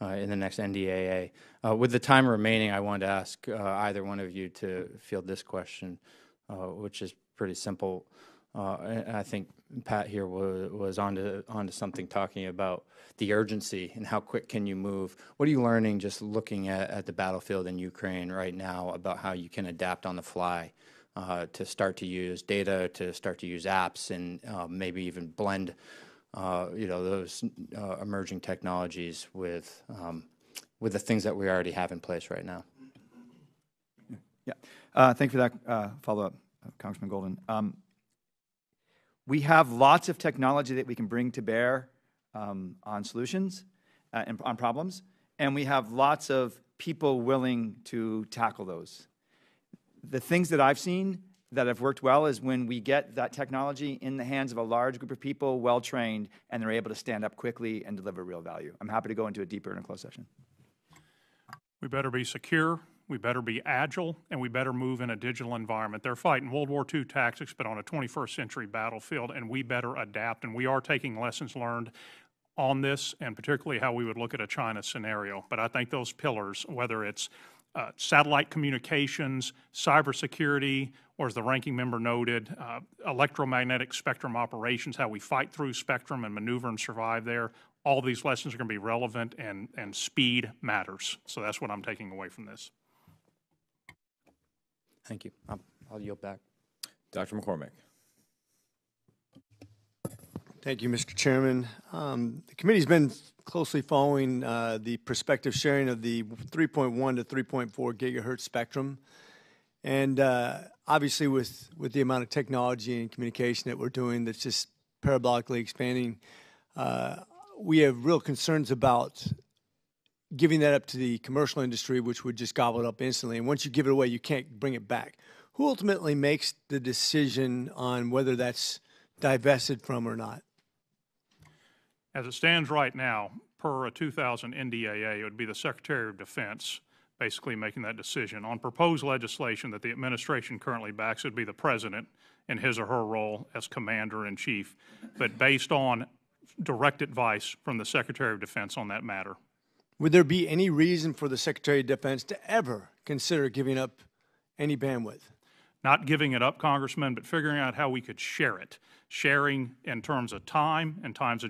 in the next NDAA. With the time remaining, I wanted to ask either one of you to field this question, which is pretty simple. And I think Pat here was onto something talking about the urgency and how quick can you move. What are you learning just looking at the battlefield in Ukraine right now about how you can adapt on the fly to start to use data, to start to use apps, and maybe even blend those emerging technologies with the things that we already have in place right now? Yeah, thank you for that follow-up, Congressman Golden. We have lots of technology that we can bring to bear on solutions and on problems, and we have lots of people willing to tackle those. The things that I've seen that have worked well is when we get that technology in the hands of a large group of people, well-trained, and they're able to stand up quickly and deliver real value. I'm happy to go into it deeper in a closed session. We better be secure, we better be agile, and we better move in a digital environment. They're fighting World War II tactics, but on a 21st century battlefield, and we better adapt. And we are taking lessons learned on this, and particularly how we would look at a China scenario. But I think those pillars, whether it's satellite communications, cybersecurity, or as the ranking member noted, electromagnetic spectrum operations, how we fight through spectrum and maneuver and survive there, all these lessons are going to be relevant, and speed matters. So that's what I'm taking away from this. Thank you. I'll yield back. Dr. McCormick. Thank you, Mr. Chairman. The committee's been closely following the prospective sharing of the 3.1 to 3.4 gigahertz spectrum. And obviously with the amount of technology and communication that we're doing that's just parabolically expanding, we have real concerns about giving that up to the commercial industry, which would just gobble it up instantly. And once you give it away, you can't bring it back. Who ultimately makes the decision on whether that's divested from or not? As it stands right now, per a 2000 NDAA, it would be the Secretary of Defense, basically making that decision. On proposed legislation that the administration currently backs, it would be the President in his or her role as Commander-in-Chief, but based on direct advice from the Secretary of Defense on that matter. Would there be any reason for the Secretary of Defense to ever consider giving up any bandwidth? Not giving it up, Congressman, but figuring out how we could share it. Sharing in terms of time, in terms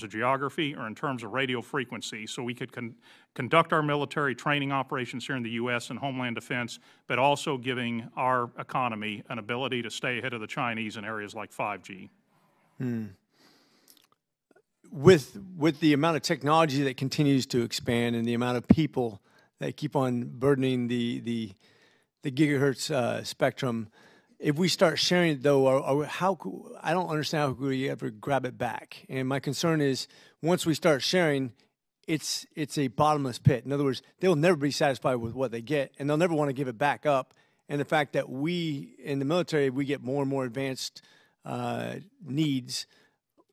of geography, or in terms of radio frequency, so we could conduct our military training operations here in the U.S. and Homeland Defense, but also giving our economy an ability to stay ahead of the Chinese in areas like 5G. With the amount of technology that continues to expand and the amount of people that keep on burdening the gigahertz spectrum, if we start sharing it, though, I don't understand how we ever grab it back. And my concern is, once we start sharing, it's a bottomless pit. In other words, they'll never be satisfied with what they get, and they'll never want to give it back up. And the fact that we, in the military, we get more and more advanced needs,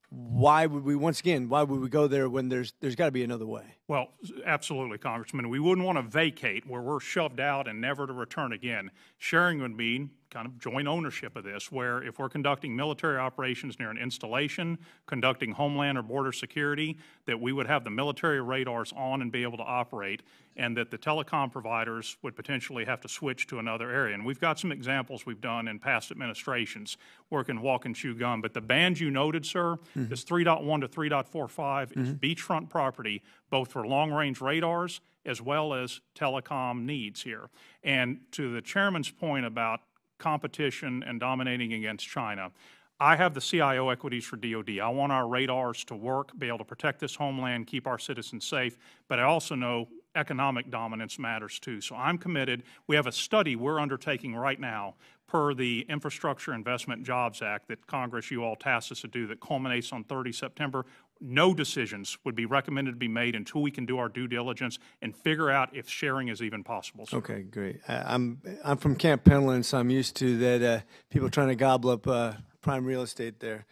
why would we go there when there's got to be another way? Well, absolutely, Congressman. We wouldn't want to vacate where we're shoved out and never to return again. Sharing would mean kind of joint ownership of this, where if we're conducting military operations near an installation, conducting homeland or border security, that we would have the military radars on and be able to operate, and that the telecom providers would potentially have to switch to another area. And we've got some examples we've done in past administrations working walk and chew gum. But the band you noted, sir, this 3.1 to 3.45 is beachfront property, both for long-range radars as well as telecom needs here. And to the chairman's point about competition and dominating against China, I have the CIO equities for DOD. I want our radars to work, be able to protect this homeland, keep our citizens safe, but I also know economic dominance matters too. So I'm committed. We have a study we're undertaking right now per the Infrastructure Investment and Jobs Act that Congress, you all tasked us to do, that culminates on 30 September. No decisions would be recommended to be made until we can do our due diligence and figure out if sharing is even possible, sir. Okay, great. I'm from Camp Pendleton, so I'm used to that people trying to gobble up prime real estate there.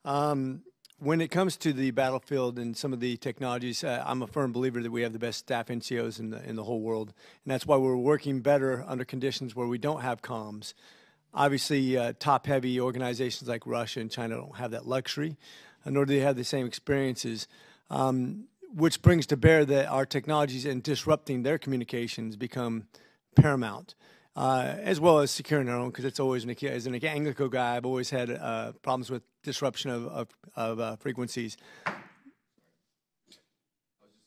When it comes to the battlefield and some of the technologies, I'm a firm believer that we have the best staff NCOs in the whole world, and that's why we're working better under conditions where we don't have comms. Obviously, top-heavy organizations like Russia and China don't have that luxury, nor do they have the same experiences, which brings to bear that our technologies and disrupting their communications become paramount, as well as securing our own, because it's always, as an Anglico guy, I've always had problems with disruption of frequencies. I was just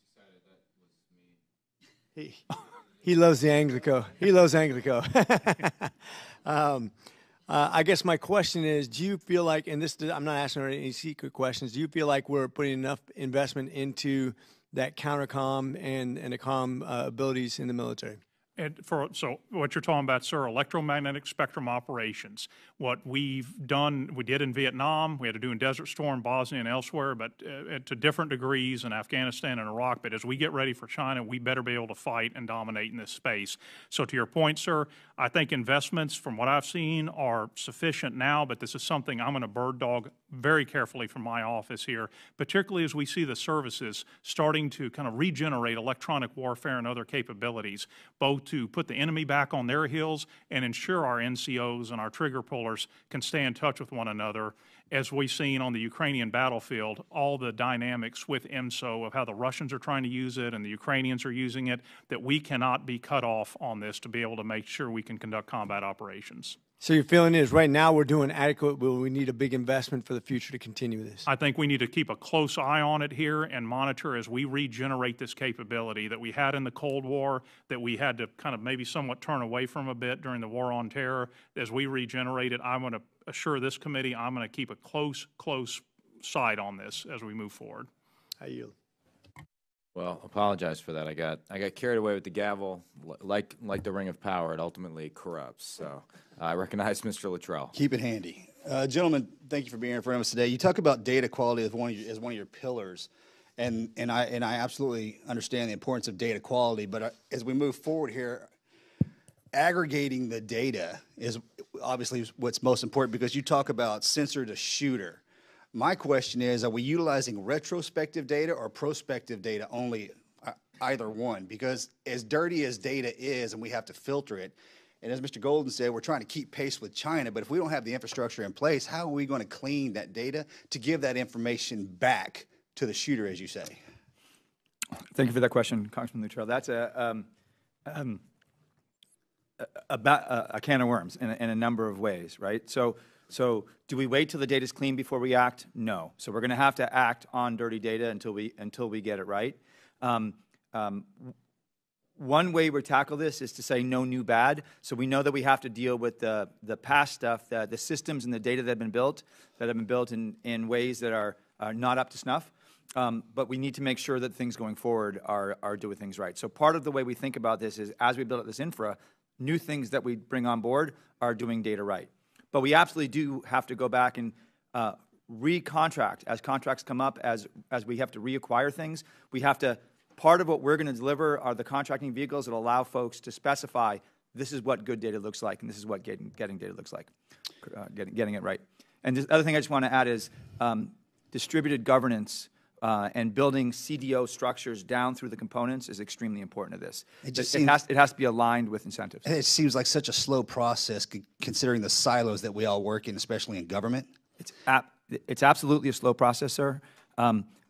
excited that was me. He loves the Anglico. He loves Anglico. I guess my question is, do you feel like, and this, I'm not asking any secret questions, do you feel like we're putting enough investment into that countercom and the comm abilities in the military? So what you're talking about, sir, electromagnetic spectrum operations. What we've done, we did in Vietnam, we had to do in Desert Storm, Bosnia, and elsewhere, but to different degrees in Afghanistan and Iraq. But as we get ready for China, we better be able to fight and dominate in this space. So to your point, sir, I think investments, from what I've seen, are sufficient now, but this is something I'm going to bird dog very carefully from my office here, particularly as we see the services starting to kind of regenerate electronic warfare and other capabilities, both to put the enemy back on their heels and ensure our NCOs and our trigger pullers can stay in touch with one another. As we've seen on the Ukrainian battlefield, all the dynamics with IMSO of how the Russians are trying to use it and the Ukrainians are using it, that we cannot be cut off on this to be able to make sure we can conduct combat operations. So your feeling is right now we're doing adequate, but we need a big investment for the future to continue this? I think we need to keep a close eye on it here and monitor as we regenerate this capability that we had in the Cold War, that we had to kind of maybe somewhat turn away from a bit during the War on Terror. As we regenerate it, I'm going to assure this committee I'm going to keep a close sight on this as we move forward. I yield. Well, apologize for that. I got carried away with the gavel. Like the Ring of Power, it ultimately corrupts. So I recognize Mr. Luttrell. Keep it handy. Gentlemen, thank you for being here in front of us today. You talk about data quality as one of your pillars, and I absolutely understand the importance of data quality. But as we move forward here, aggregating the data is obviously what's most important, because you talk about sensor to shooter. My question is, are we utilizing retrospective data or prospective data only? either one, because as dirty as data is, and we have to filter it, and as Mr. Golden said, we're trying to keep pace with China, but if we don't have the infrastructure in place, how are we going to clean that data to give that information back to the shooter, as you say? Thank you for that question, Congressman Luttrell. That's a can of worms in a number of ways, right? So do we wait till the data's clean before we act? No. So we're going to have to act on dirty data until we get it right. One way we tackle this is to say no new bad. So we know that we have to deal with the past stuff, the systems and the data that have been built in ways that are not up to snuff. But we need to make sure that things going forward are doing things right. So part of the way we think about this is as we build up this infra, new things that we bring on board are doing data right. But we absolutely do have to go back and recontract as contracts come up, as we have to reacquire things. We have to, part of what we're going to deliver are the contracting vehicles that allow folks to specify this is what good data looks like and this is what getting data looks like, getting it right. And the other thing I just want to add is distributed governance and building CDO structures down through the components is extremely important to this. It has to be aligned with incentives. It seems like such a slow process considering the silos that we all work in, especially in government. It's absolutely a slow process, sir.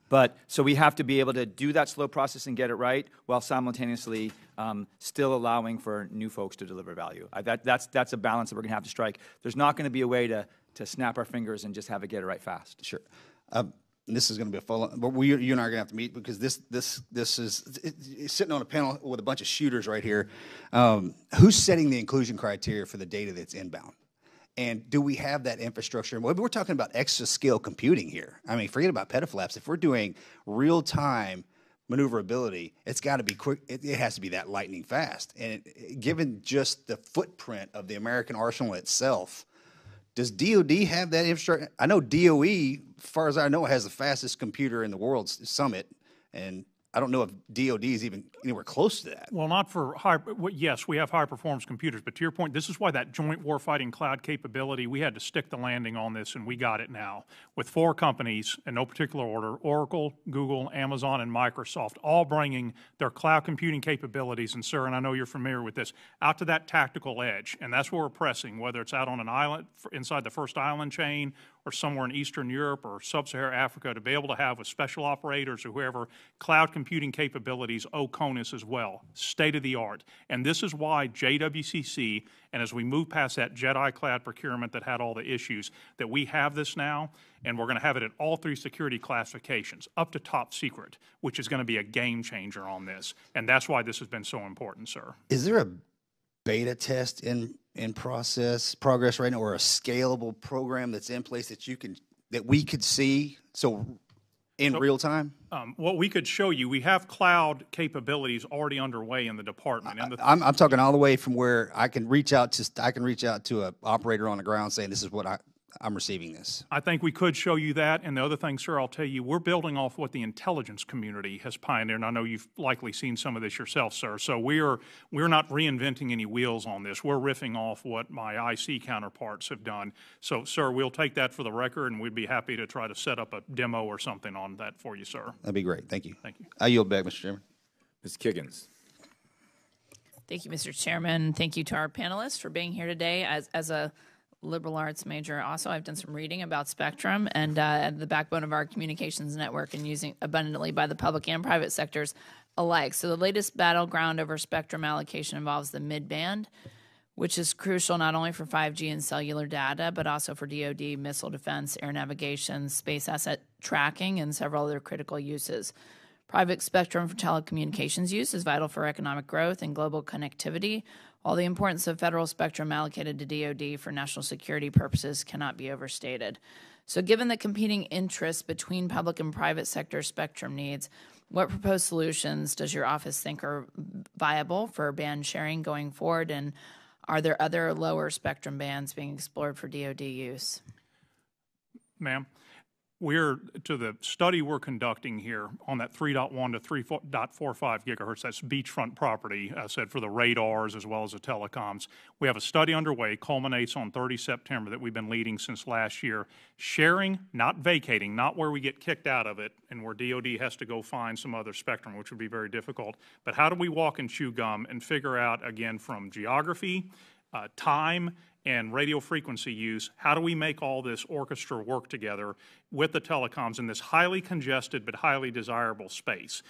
But so we have to be able to do that slow process and get it right while simultaneously still allowing for new folks to deliver value. That's a balance that we're going to have to strike. There's not going to be a way to snap our fingers and just have it get it right fast. Sure. This is going to be a follow-up, but you and I are going to have to meet because this is sitting on a panel with a bunch of shooters right here. Who's setting the inclusion criteria for the data that's inbound? And do we have that infrastructure? We're talking about exascale computing here. I mean, forget about petaflops. If we're doing real-time maneuverability, it's got to be quick. It has to be that lightning fast. And given just the footprint of the American arsenal itself, does DOD have that infrastructure? I know DOE, as far as I know, has the fastest computer in the world, Summit, and I don't know if DOD is even anywhere close to that. Well, not for high. Yes, we have high-performance computers, but to your point, this is why that joint warfighting cloud capability, we had to stick the landing on this, and we got it now. With 4 companies, in no particular order, Oracle, Google, Amazon, and Microsoft, all bringing their cloud computing capabilities, and sir, and I know you're familiar with this, out to that tactical edge, and that's where we're pressing, whether it's out on an island, inside the first island chain, or somewhere in Eastern Europe or Sub-Saharan Africa, to be able to have with special operators or whoever, cloud computing capabilities, OCONUS as well, state-of-the-art. And this is why JWCC, and as we move past that Jedi cloud procurement that had all the issues, that we have this now, and we're going to have it at all 3 security classifications, up to top secret, which is going to be a game changer on this. And that's why this has been so important, sir. Is there a beta test in progress right now, or a scalable program that's in place that we could see in real time? What we could show you, we have cloud capabilities already underway in the department. I'm talking all the way from where I can reach out to an operator on the ground saying this is what I'm receiving this. I think we could show you that. And the other thing, sir, I'll tell you, we're building off what the intelligence community has pioneered. And I know you've likely seen some of this yourself, sir. So we're not reinventing any wheels on this. We're riffing off what my IC counterparts have done. So, sir, we'll take that for the record, and we'd be happy to try to set up a demo or something on that for you, sir. That'd be great. Thank you. Thank you. I yield back, Mr. Chairman. Ms. Kiggins. Thank you, Mr. Chairman. Thank you to our panelists for being here today. As a liberal arts major, also, I've done some reading about Spectrum and the backbone of our communications network and using abundantly by the public and private sectors alike. So the latest battleground over Spectrum allocation involves the mid-band, which is crucial not only for 5G and cellular data, but also for DOD, missile defense, air navigation, space asset tracking, and several other critical uses. Private spectrum for telecommunications use is vital for economic growth and global connectivity, while the importance of federal spectrum allocated to DOD for national security purposes cannot be overstated. So given the competing interests between public and private sector spectrum needs, what proposed solutions does your office think are viable for band sharing going forward, and are there other lower spectrum bands being explored for DOD use? Ma'am, to the study we're conducting here on that 3.1 to 3.45 gigahertz, that's beachfront property, I said, for the radars as well as the telecoms. We have a study underway, culminates on 30 September, that we've been leading since last year, sharing, not vacating, not where we get kicked out of it and where DOD has to go find some other spectrum, which would be very difficult, but how do we walk and chew gum and figure out, again, from geography, time, and radio frequency use, how do we make all this orchestra work together with the telecoms in this highly congested but highly desirable space?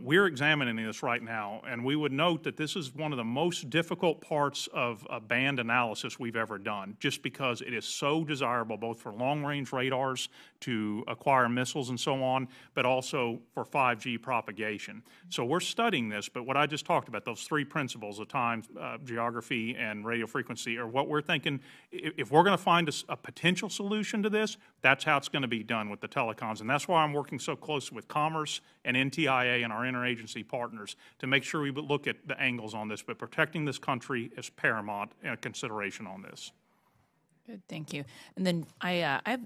We're examining this right now, and we would note that this is one of the most difficult parts of a band analysis we've ever done, just because it is so desirable both for long-range radars to acquire missiles and so on, but also for 5G propagation. So we're studying this, but what I just talked about, those three principles of time, geography, and radio frequency, are what we're thinking. If we're going to find a potential solution to this, that's how it's going to be done with the telecoms, and that's why I'm working so closely with Commerce and NTIA and our interagency partners to make sure we look at the angles on this, but protecting this country is paramount consideration on this. Good, thank you. And then I have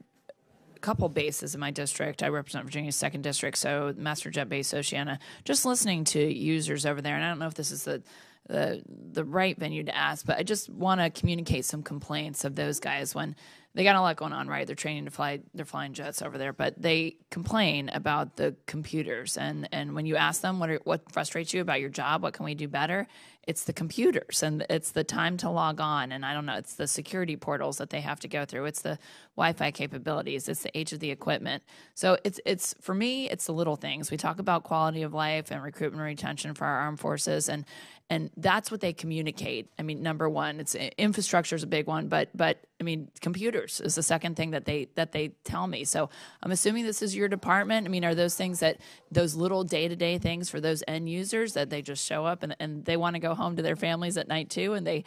a couple bases in my district. I represent Virginia's 2nd District, so Masterjet Base Oceana. Just listening to users over there, and I don't know if this is the right venue to ask, but I just want to communicate some complaints of those guys when they got a lot going on, right? They're training to fly, they're flying jets over there, but they complain about the computers. And when you ask them what frustrates you about your job, what can we do better? It's the computers, and it's the time to log on, and I don't know, it's the security portals that they have to go through. It's the Wi-Fi capabilities. It's the age of the equipment. So it's for me, it's the little things. We talk about quality of life and recruitment and retention for our armed forces, and that's what they communicate. I mean, number one, it's infrastructure is a big one, but I mean, computers is the second thing that they tell me. So I'm assuming this is your department. I mean, are those things those little day-to-day things for those end users that they just show up and they want to go home to their families at night too, and they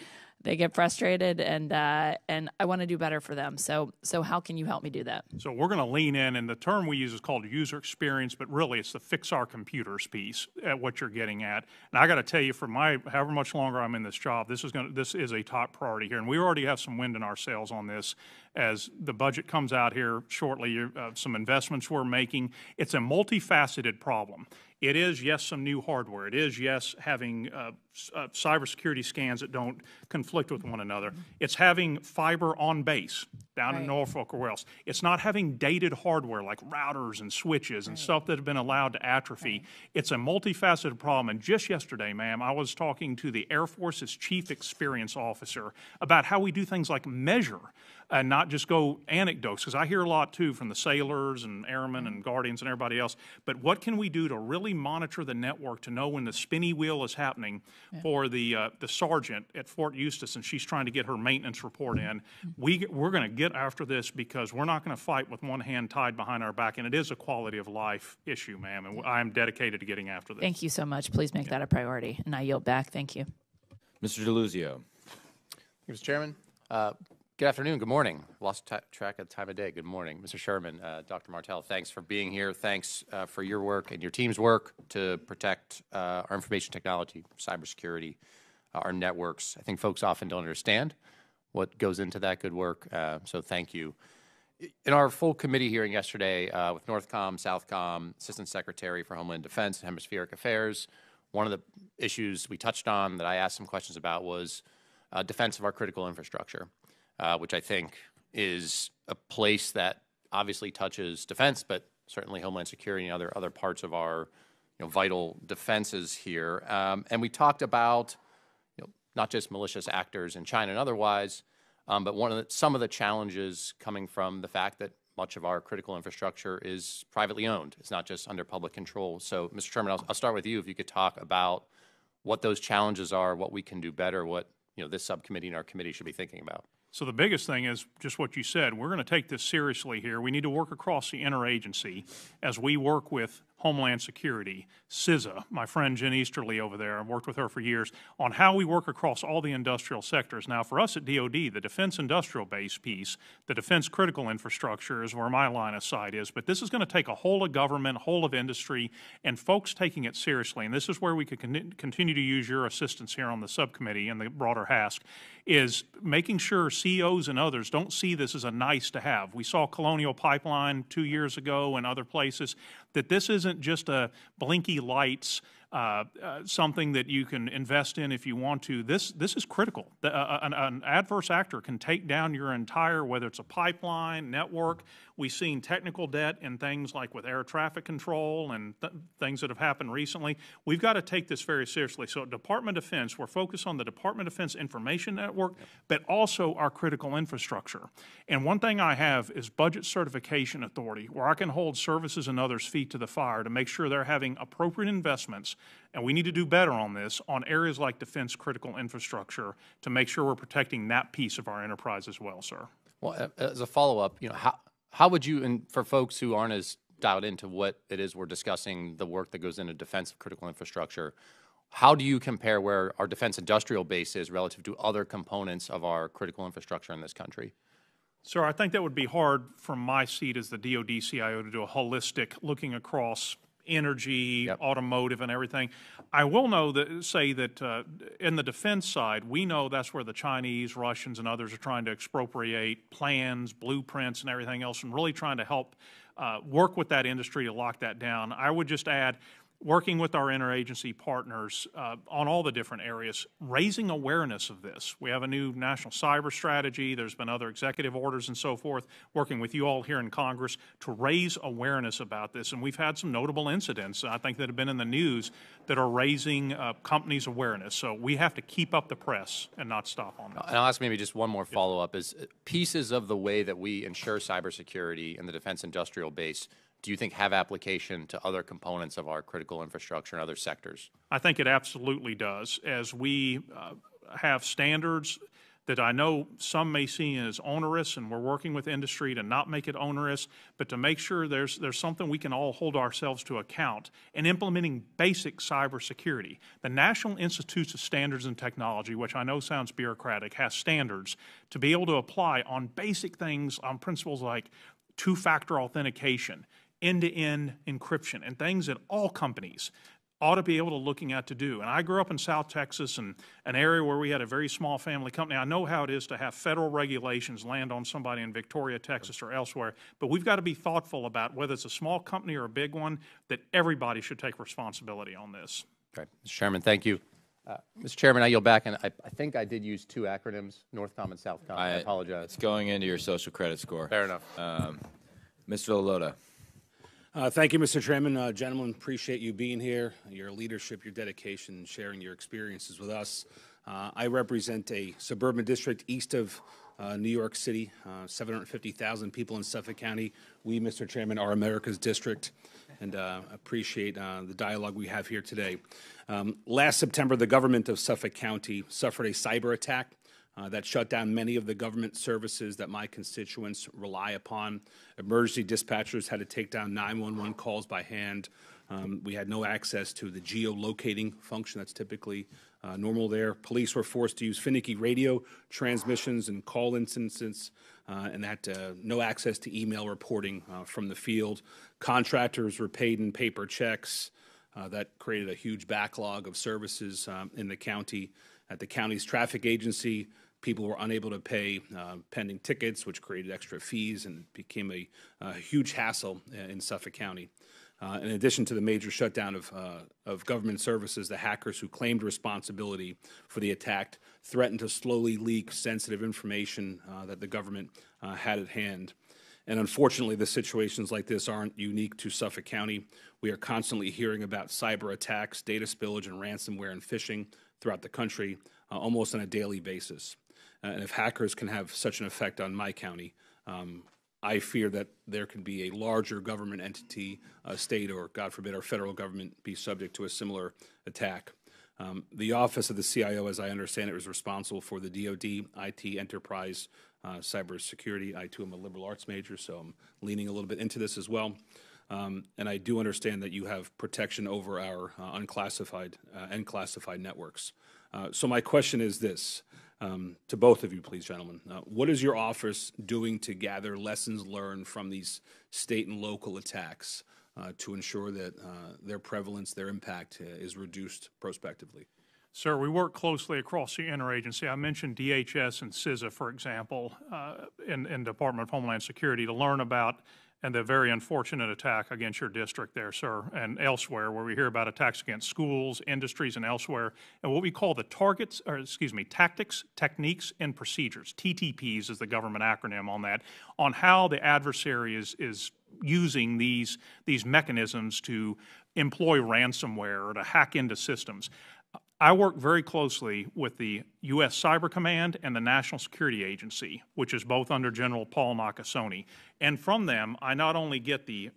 get frustrated, and I want to do better for them. So how can you help me do that? So we're going to lean in, and the term we use is called user experience, but really it's the fix our computers piece at what you're getting at. And I got to tell you, for however much longer I'm in this job, this is a top priority here, and we already have some wind in our sails on this. As the budget comes out here shortly, some investments we're making. It's a multifaceted problem. It is, yes, some new hardware. It is, yes, having cybersecurity scans that don't conflict with one another. It's having fiber on base down in Norfolk or where else. It's not having dated hardware like routers and switches and stuff that have been allowed to atrophy. It's a multifaceted problem. And just yesterday, ma'am, I was talking to the Air Force's Chief Experience Officer about how we do things like measure and not just go anecdotes, because I hear a lot too from the sailors and airmen and guardians and everybody else, but what can we do to really monitor the network to know when the spinny wheel is happening for the sergeant at Fort Eustis, and she's trying to get her maintenance report in. We're going to get after this, because we're not going to fight with one hand tied behind our back, and it is a quality of life issue, ma'am, and I'm dedicated to getting after this. Thank you so much. Please make that a priority, and I yield back. Thank you. Mr. DeLuzio. Mr. Chairman. Good afternoon. Good morning. Lost track of the time of day. Good morning. Mr. Sherman, Dr. Martell, thanks for being here. Thanks for your work and your team's work to protect our information technology, cybersecurity, our networks. I think folks often don't understand what goes into that good work, so thank you. In our full committee hearing yesterday with Northcom, Southcom, Assistant Secretary for Homeland Defense and Hemispheric Affairs, one of the issues we touched on that I asked some questions about was defense of our critical infrastructure. Which I think is a place that obviously touches defense, but certainly Homeland Security and other parts of our vital defenses here. And we talked about not just malicious actors in China and otherwise, but some of the challenges coming from the fact that much of our critical infrastructure is privately owned. It's not just under public control. So, Mr. Chairman, I'll start with you. If you could talk about what those challenges are, what we can do better, what this subcommittee and our committee should be thinking about. So the biggest thing is just what you said. We're going to take this seriously here. We need to work across the interagency as we work with Homeland Security, CISA, my friend Jen Easterly over there, I've worked with her for years, on how we work across all the industrial sectors. Now, for us at DOD, the defense industrial base piece, the defense critical infrastructure is where my line of sight is, but this is going to take a whole of government, whole of industry, and folks taking it seriously. And this is where we could continue to use your assistance here on the subcommittee and the broader HASC, is making sure CEOs and others don't see this as a nice to have. We saw Colonial Pipeline 2 years ago and other places, that this isn't just a blinky lights, something that you can invest in if you want to. This is critical. An adverse actor can take down your entire, whether it's a pipeline, network. We've seen technical debt in things like with air traffic control and things that have happened recently. We've got to take this very seriously. So at Department of Defense, we're focused on the Department of Defense information network, but also our critical infrastructure. And one thing I have is budget certification authority, where I can hold services and others' feet to the fire to make sure they're having appropriate investments, and we need to do better on this, on areas like defense critical infrastructure to make sure we're protecting that piece of our enterprise as well, sir. Well, as a follow-up, how would you, and for folks who aren't as dialed into what it is we're discussing, the work that goes into defense of critical infrastructure, how do you compare where our defense industrial base is relative to other components of our critical infrastructure in this country? Sir, I think that would be hard from my seat as the DOD CIO to do a holistic looking across energy, automotive, and everything. I will say that in the defense side, we know that's where the Chinese, Russians, and others are trying to expropriate plans, blueprints, and everything else, and really trying to help work with that industry to lock that down. I would just add, working with our interagency partners on all the different areas, raising awareness of this. We have a new national cyber strategy. There's been other executive orders and so forth, working with you all here in Congress to raise awareness about this. And we've had some notable incidents, I think, that have been in the news that are raising companies' awareness. So we have to keep up the press and not stop on that. And I'll ask maybe just one more follow-up, is pieces of the way that we ensure cybersecurity in the defense industrial base do you think have application to other components of our critical infrastructure and other sectors? I think it absolutely does. As we have standards that I know some may see as onerous, and we're working with industry to not make it onerous, but to make sure there's something we can all hold ourselves to account in implementing basic cybersecurity. The National Institutes of Standards and Technology, which I know sounds bureaucratic, has standards to be able to apply on basic things, on principles like two-factor authentication, end-to-end encryption, and things that all companies ought to be able to looking at to do. And I grew up in South Texas, and an area where we had a very small family company. I know how it is to have federal regulations land on somebody in Victoria, Texas, or elsewhere, but we've got to be thoughtful about whether it's a small company or a big one, that everybody should take responsibility on this. Okay. Mr. Chairman, thank you. Mr. Chairman, I yield back, and I think I did use two acronyms, Northcom and Southcom. I apologize. It's going into your social credit score. Fair enough. Mr. Laloda. Thank you, Mr. Chairman. Gentlemen, appreciate you being here, your leadership, your dedication, sharing your experiences with us. I represent a suburban district east of New York City, 750,000 people in Suffolk County. We, Mr. Chairman, are America's district, and appreciate the dialogue we have here today. Last September, the government of Suffolk County suffered a cyber attack that shut down many of the government services that my constituents rely upon. Emergency dispatchers had to take down 911 calls by hand. We had no access to the geolocating function that's typically normal there. Police were forced to use finicky radio transmissions and call instances, and had no access to email reporting from the field. Contractors were paid in paper checks. That created a huge backlog of services in the county. At the county's traffic agency, people were unable to pay pending tickets, which created extra fees and became a huge hassle in Suffolk County. In addition to the major shutdown of government services, the hackers who claimed responsibility for the attack threatened to slowly leak sensitive information that the government had at hand. And unfortunately, the situations like this aren't unique to Suffolk County. We are constantly hearing about cyber attacks, data spillage, and ransomware and phishing throughout the country almost on a daily basis. And if hackers can have such an effect on my county, I fear that there could be a larger government entity, state, or God forbid, our federal government be subject to a similar attack. The Office of the CIO, as I understand it, is responsible for the DOD, IT, enterprise, cybersecurity. I, too, am a liberal arts major, so I'm leaning a little bit into this as well. And I do understand that you have protection over our unclassified and classified networks. So my question is this, to both of you, please, gentlemen. What is your office doing to gather lessons learned from these state and local attacks to ensure that their prevalence, their impact is reduced prospectively? Sir, we work closely across the interagency. I mentioned DHS and CISA, for example, in Department of Homeland Security to learn about and the very unfortunate attack against your district there, sir, and elsewhere, where we hear about attacks against schools, industries, and elsewhere, and what we call the tactics, techniques, and procedures. TTPs is the government acronym on that, on how the adversary is using these mechanisms to employ ransomware or to hack into systems. I work very closely with the U.S. Cyber Command and the National Security Agency, which is both under General Paul Nakasone. And from them, I not only get the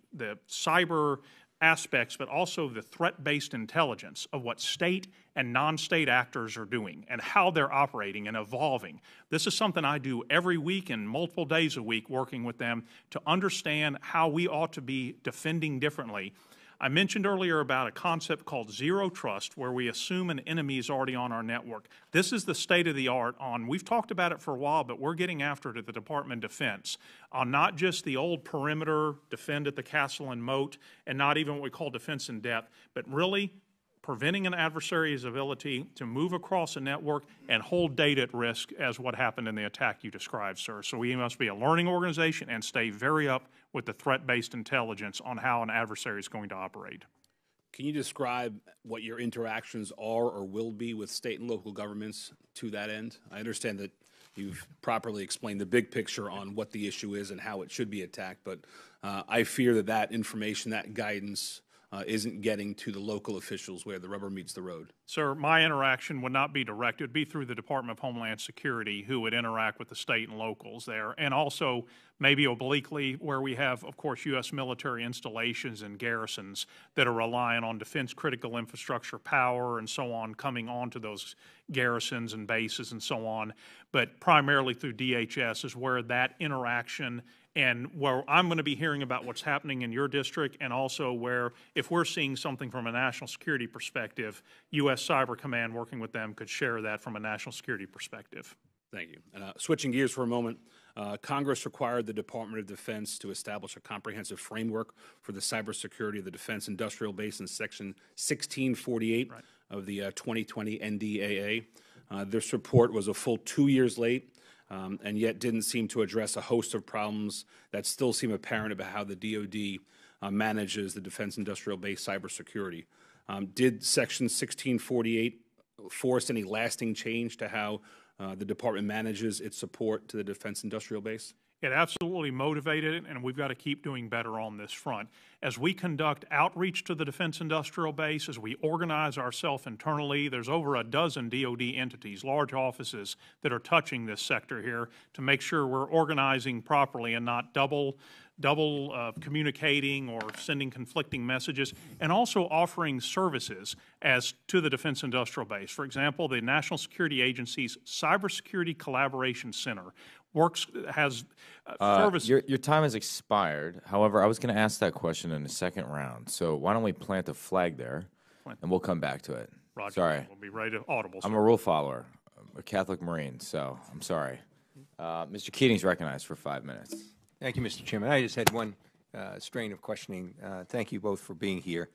cyber aspects, but also the threat-based intelligence of what state and non-state actors are doing and how they're operating and evolving. This is something I do every week and multiple days a week working with them to understand how we ought to be defending differently. I mentioned earlier about a concept called zero trust, where we assume an enemy is already on our network. This is the state of the art on, we've talked about it for a while, but we're getting after it at the Department of Defense, on not just the old perimeter, defend at the castle and moat, and not even what we call defense in depth, but really preventing an adversary's ability to move across a network and hold data at risk as what happened in the attack you described, sir. So we must be a learning organization and stay very up with the threat-based intelligence on how an adversary is going to operate. Can you describe what your interactions are or will be with state and local governments to that end? I understand that you've properly explained the big picture on what the issue is and how it should be attacked, but I fear that information, that guidance, isn't getting to the local officials where the rubber meets the road. Sir, my interaction would not be direct. It would be through the Department of Homeland Security, who would interact with the state and locals there, and also maybe obliquely where we have, of course, U.S. military installations and garrisons that are relying on defense critical infrastructure power and so on coming onto those garrisons and bases and so on. But primarily through DHS is where that interaction and where I'm going to be hearing about what's happening in your district, and also where, if we're seeing something from a national security perspective, U.S. Cyber Command working with them could share that from a national security perspective. Thank you. And switching gears for a moment, Congress required the Department of Defense to establish a comprehensive framework for the cybersecurity of the defense industrial base in Section 1648 of the 2020 NDAA. This report was a full 2 years late, and yet didn't seem to address a host of problems that still seem apparent about how the DOD manages the defense industrial base cybersecurity. Did Section 1648 force any lasting change to how the department manages its support to the defense industrial base? It absolutely motivated it, and we've got to keep doing better on this front. As we conduct outreach to the defense industrial base, as we organize ourselves internally, there's over a dozen DOD entities, large offices, that are touching this sector here to make sure we're organizing properly and not double communicating or sending conflicting messages, and also offering services as to the defense industrial base. For example, the National Security Agency's Cybersecurity Collaboration Center has service. Your time has expired. However, I was going to ask that question in the second round. So why don't we plant a flag there, and we'll come back to it. Roger. Sorry. We'll be right audible. I'm a rule follower, a Catholic Marine, so I'm sorry. Mr. Keating's recognized for 5 minutes. Thank you, Mr. Chairman. I just had one strain of questioning. Thank you both for being here.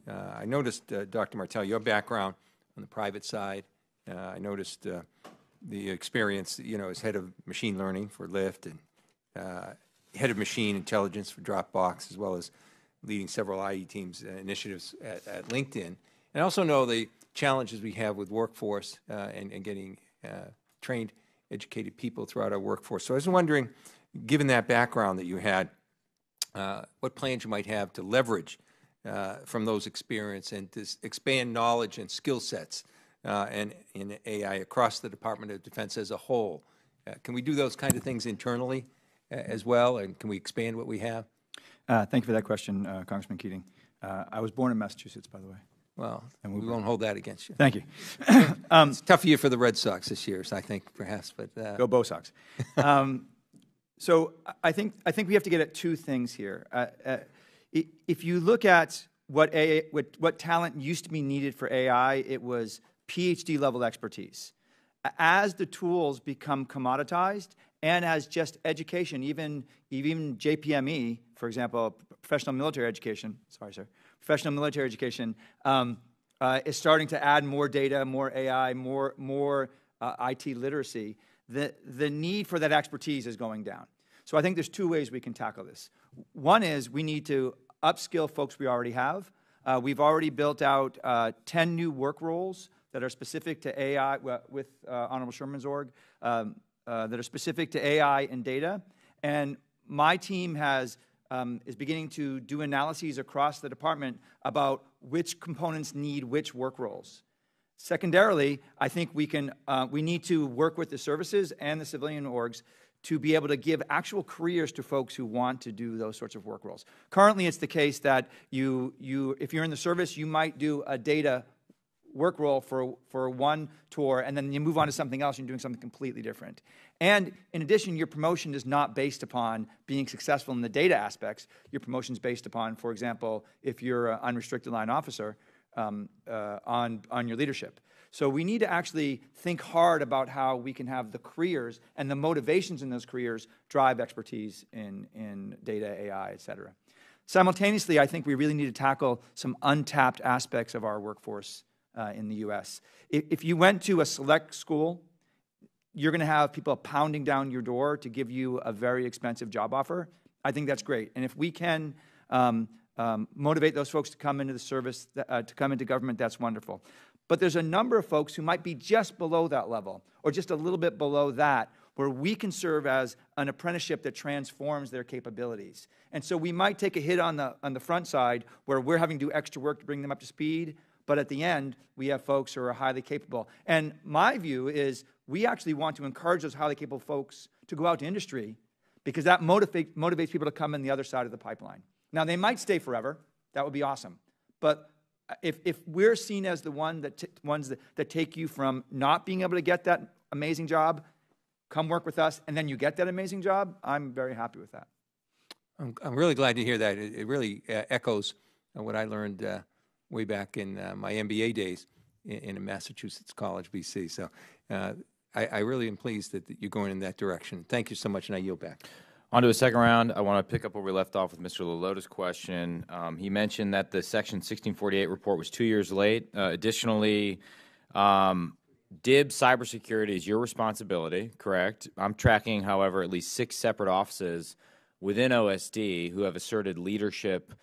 I noticed, Dr. Martell, your background on the private side. I noticed the experience, as head of machine learning for Lyft and head of machine intelligence for Dropbox, as well as leading several IE teams initiatives at LinkedIn. And I also know the challenges we have with workforce and getting trained, educated people throughout our workforce. So I was wondering, given that background that you had, what plans you might have to leverage from those experience and to expand knowledge and skill sets and in AI across the Department of Defense as a whole. Can we do those kind of things internally as well, and can we expand what we have? Thank you for that question, Congressman Keating. I was born in Massachusetts, by the way. Well, and we won't hold that against you. Thank you. It's a tough year for the Red Sox this year, I think, perhaps. But go Bo Sox. So I think we have to get at two things here. If you look at what talent used to be needed for AI, it was PhD level expertise. As the tools become commoditized, and as just education, even JPME, for example, professional military education, professional military education is starting to add more data, more AI, more IT literacy. The need for that expertise is going down. So I think there's two ways we can tackle this. One is we need to upskill folks we already have. We've already built out 10 new work roles that are specific to AI with Honorable Sherman's org, that are specific to AI and data. And my team is beginning to do analyses across the department about which components need which work roles. Secondarily, I think we need to work with the services and the civilian orgs to be able to give actual careers to folks who want to do those sorts of work roles. Currently, it's the case that if you're in the service, you might do a data work role for one tour, and then you move on to something else and you're doing something completely different. And in addition, your promotion is not based upon being successful in the data aspects. Your promotion is based upon, for example, if you're an unrestricted line officer, on your leadership. So we need to actually think hard about how we can have the careers and the motivations in those careers drive expertise in data, AI, et cetera. Simultaneously, I think we really need to tackle some untapped aspects of our workforce in the U.S. If you went to a select school, you're going to have people pounding down your door to give you a very expensive job offer. I think that's great. And if we can motivate those folks to come into the service, to come into government, that's wonderful. But there's a number of folks who might be just below that level or just a little bit below that where we can serve as an apprenticeship that transforms their capabilities. And so we might take a hit on the front side where we're having to do extra work to bring them up to speed, but at the end, we have folks who are highly capable. And my view is we actually want to encourage those highly capable folks to go out to industry because that motivates people to come in the other side of the pipeline. Now, they might stay forever. That would be awesome. But if we're seen as the ones that take you from not being able to get that amazing job, come work with us, and then you get that amazing job, I'm very happy with that. I'm really glad to hear that. It really echoes what I learned way back in my MBA days in a Massachusetts college, BC. So I really am pleased that you're going in that direction. Thank you so much, and I yield back. On to the second round. I want to pick up where we left off with Mr. Lalota's question. He mentioned that the Section 1648 report was 2 years late. Additionally, DIB cybersecurity is your responsibility, correct? I'm tracking, however, at least 6 separate offices within OSD who have asserted leadership,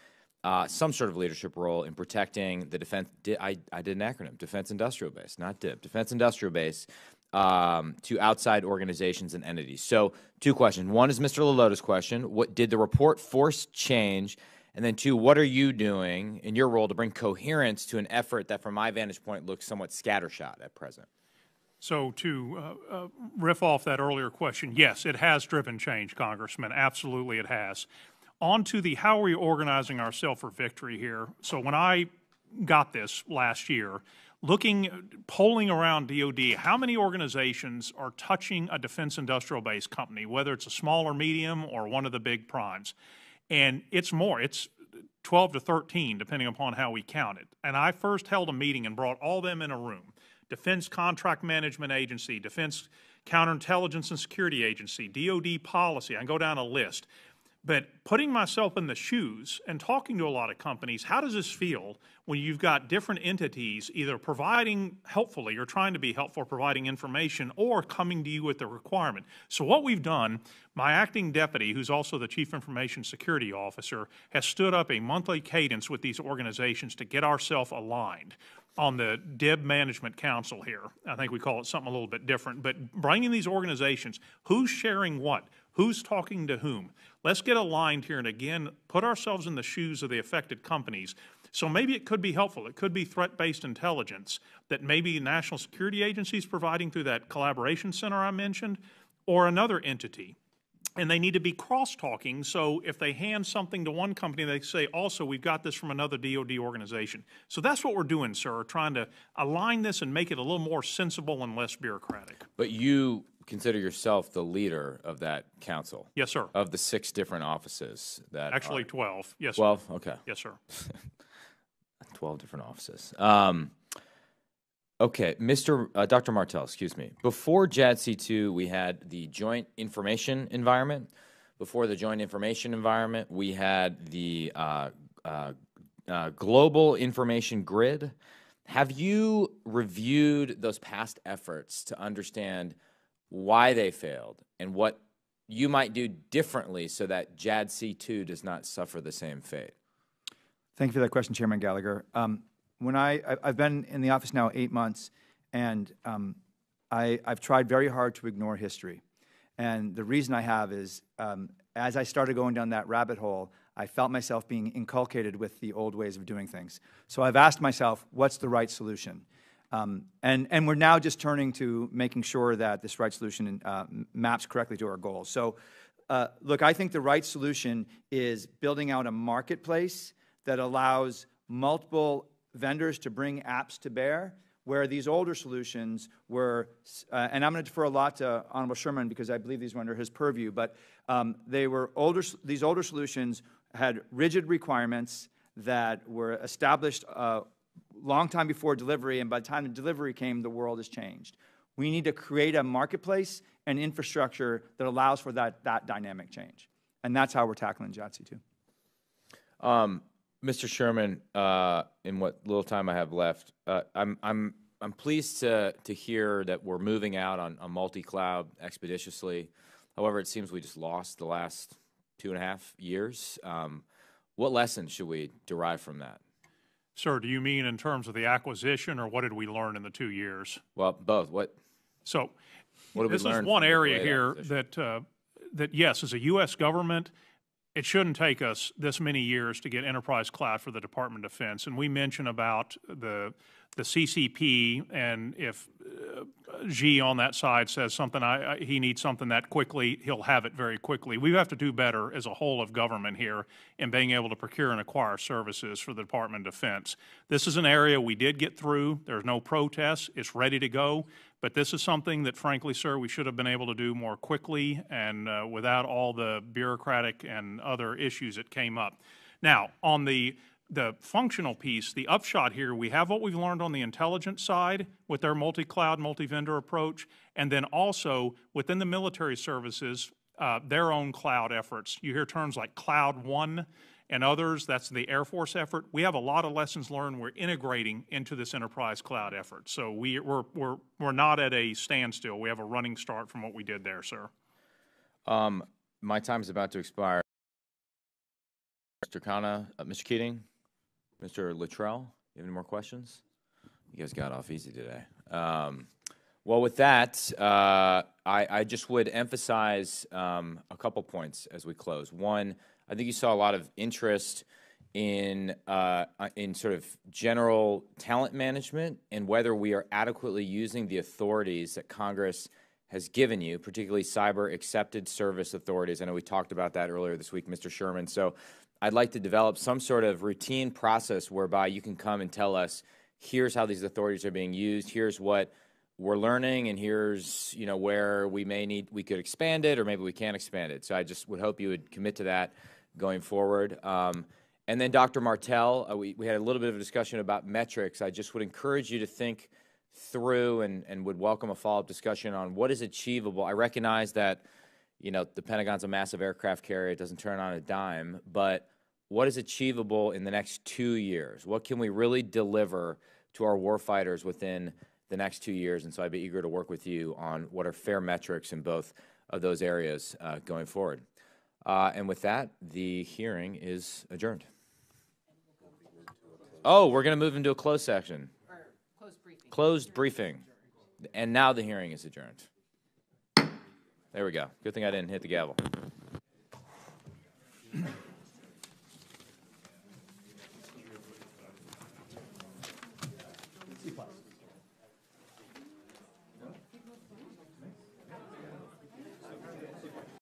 some sort of leadership role in protecting the defense. I did an acronym, Defense Industrial Base, not DIB, Defense Industrial Base, to outside organizations and entities. So 2 questions. One is Mr. Lalota's question. What did the report force change? And then 2, what are you doing in your role to bring coherence to an effort that, from my vantage point, looks somewhat scattershot at present? So to riff off that earlier question, yes, it has driven change, Congressman. Absolutely it has. On to the how are we organizing ourselves for victory here. So when I got this last year, polling around DOD, how many organizations are touching a defense industrial base company, whether it's a small or medium or one of the big primes? And it's more. It's 12 to 13, depending upon how we count it. And I first held a meeting and brought all them in a room. Defense Contract Management Agency, Defense Counterintelligence and Security Agency, DOD Policy. I can go down a list. But putting myself in the shoes and talking to a lot of companies, how does this feel when you've got different entities either providing helpfully or trying to be helpful, providing information, or coming to you with the requirement? So what we've done, my acting deputy, who's also the Chief Information Security Officer, has stood up a monthly cadence with these organizations to get ourselves aligned on the DIB Management Council here. I think we call it something a little bit different, but bringing these organizations, who's sharing what? Who's talking to whom? Let's get aligned here and again, put ourselves in the shoes of the affected companies. So maybe it could be helpful. It could be threat-based intelligence that maybe national security agencies providing through that collaboration center I mentioned, or another entity. And they need to be cross-talking, so if they hand something to one company, they say, also, we've got this from another DOD organization. So that's what we're doing, sir, trying to align this and make it a little more sensible and less bureaucratic. But you consider yourself the leader of that council? Yes, sir. Of the 6 different offices that Actually, are, 12. Yes, 12? sir. Okay. Yes, sir. 12 different offices. Okay, Dr. Martell, excuse me. Before JADC2, we had the Joint Information Environment. Before the Joint Information Environment, we had the Global Information Grid. Have you reviewed those past efforts to understand why they failed and what you might do differently so that JADC2 does not suffer the same fate? Thank you for that question, Chairman Gallagher. When I've been in the office now 8 months, and I've tried very hard to ignore history. And the reason I have is, as I started going down that rabbit hole, I felt myself being inculcated with the old ways of doing things. So I've asked myself, what's the right solution? And we're now just turning to making sure that this right solution maps correctly to our goals. So look, I think the right solution is building out a marketplace that allows multiple vendors to bring apps to bear, where these older solutions were, and I'm going to defer a lot to Honorable Sherman because I believe these were under his purview, but these older solutions had rigid requirements that were established a long time before delivery, and by the time the delivery came, the world has changed. We need to create a marketplace and infrastructure that allows for that dynamic change, and that's how we're tackling JADC2. Mr. Sherman, in what little time I have left, I'm pleased to hear that we're moving out on multi-cloud expeditiously. However, it seems we just lost the last 2.5 years. What lessons should we derive from that? Sir, do you mean in terms of the acquisition, or what did we learn in the 2 years? Well, both. What So, did we this learn is one from the area delayed here acquisition? that yes, as a U.S. government, it shouldn't take us this many years to get enterprise cloud for the Department of Defense. And we mention about the CCP, and if G on that side says something, he needs something that quickly, he'll have it very quickly. We have to do better as a whole of government here in being able to procure and acquire services for the Department of Defense. This is an area we did get through. There's no protests. It's ready to go. But this is something that, frankly, sir, we should have been able to do more quickly and without all the bureaucratic and other issues that came up. Now, on the functional piece, the upshot here, we have what we've learned on the intelligence side with their multi-cloud, multi-vendor approach, and then also within the military services, their own cloud efforts. You hear terms like Cloud One and others. That's the Air Force effort. We have a lot of lessons learned we're integrating into this enterprise cloud effort. So we're not at a standstill. We have a running start from what we did there, sir. My time is about to expire. Mr. Khanna, Mr. Keating, Mr. Luttrell, you have any more questions? You guys got off easy today. Well, with that, I just would emphasize a couple points as we close. One, I think you saw a lot of interest in sort of general talent management and whether we are adequately using the authorities that Congress has given you, particularly cyber accepted service authorities. I know we talked about that earlier this week, Mr. Sherman. So I'd like to develop some sort of routine process whereby you can come and tell us, here's how these authorities are being used, here's what we're learning, and here's where we could expand it, or maybe we can't expand it. So I just would hope you would commit to that going forward. And then Dr. Martell, we had a little bit of a discussion about metrics. I just would encourage you to think through and would welcome a follow-up discussion on what is achievable. I recognize that the Pentagon's a massive aircraft carrier. It doesn't turn on a dime. But what is achievable in the next 2 years? What can we really deliver to our warfighters within the next 2 years? And so I'd be eager to work with you on what are fair metrics in both of those areas going forward. And with that, the hearing is adjourned. Oh, we're going to move into a closed section. Closed briefing. And now the hearing is adjourned. There we go. Good thing I didn't hit the gavel.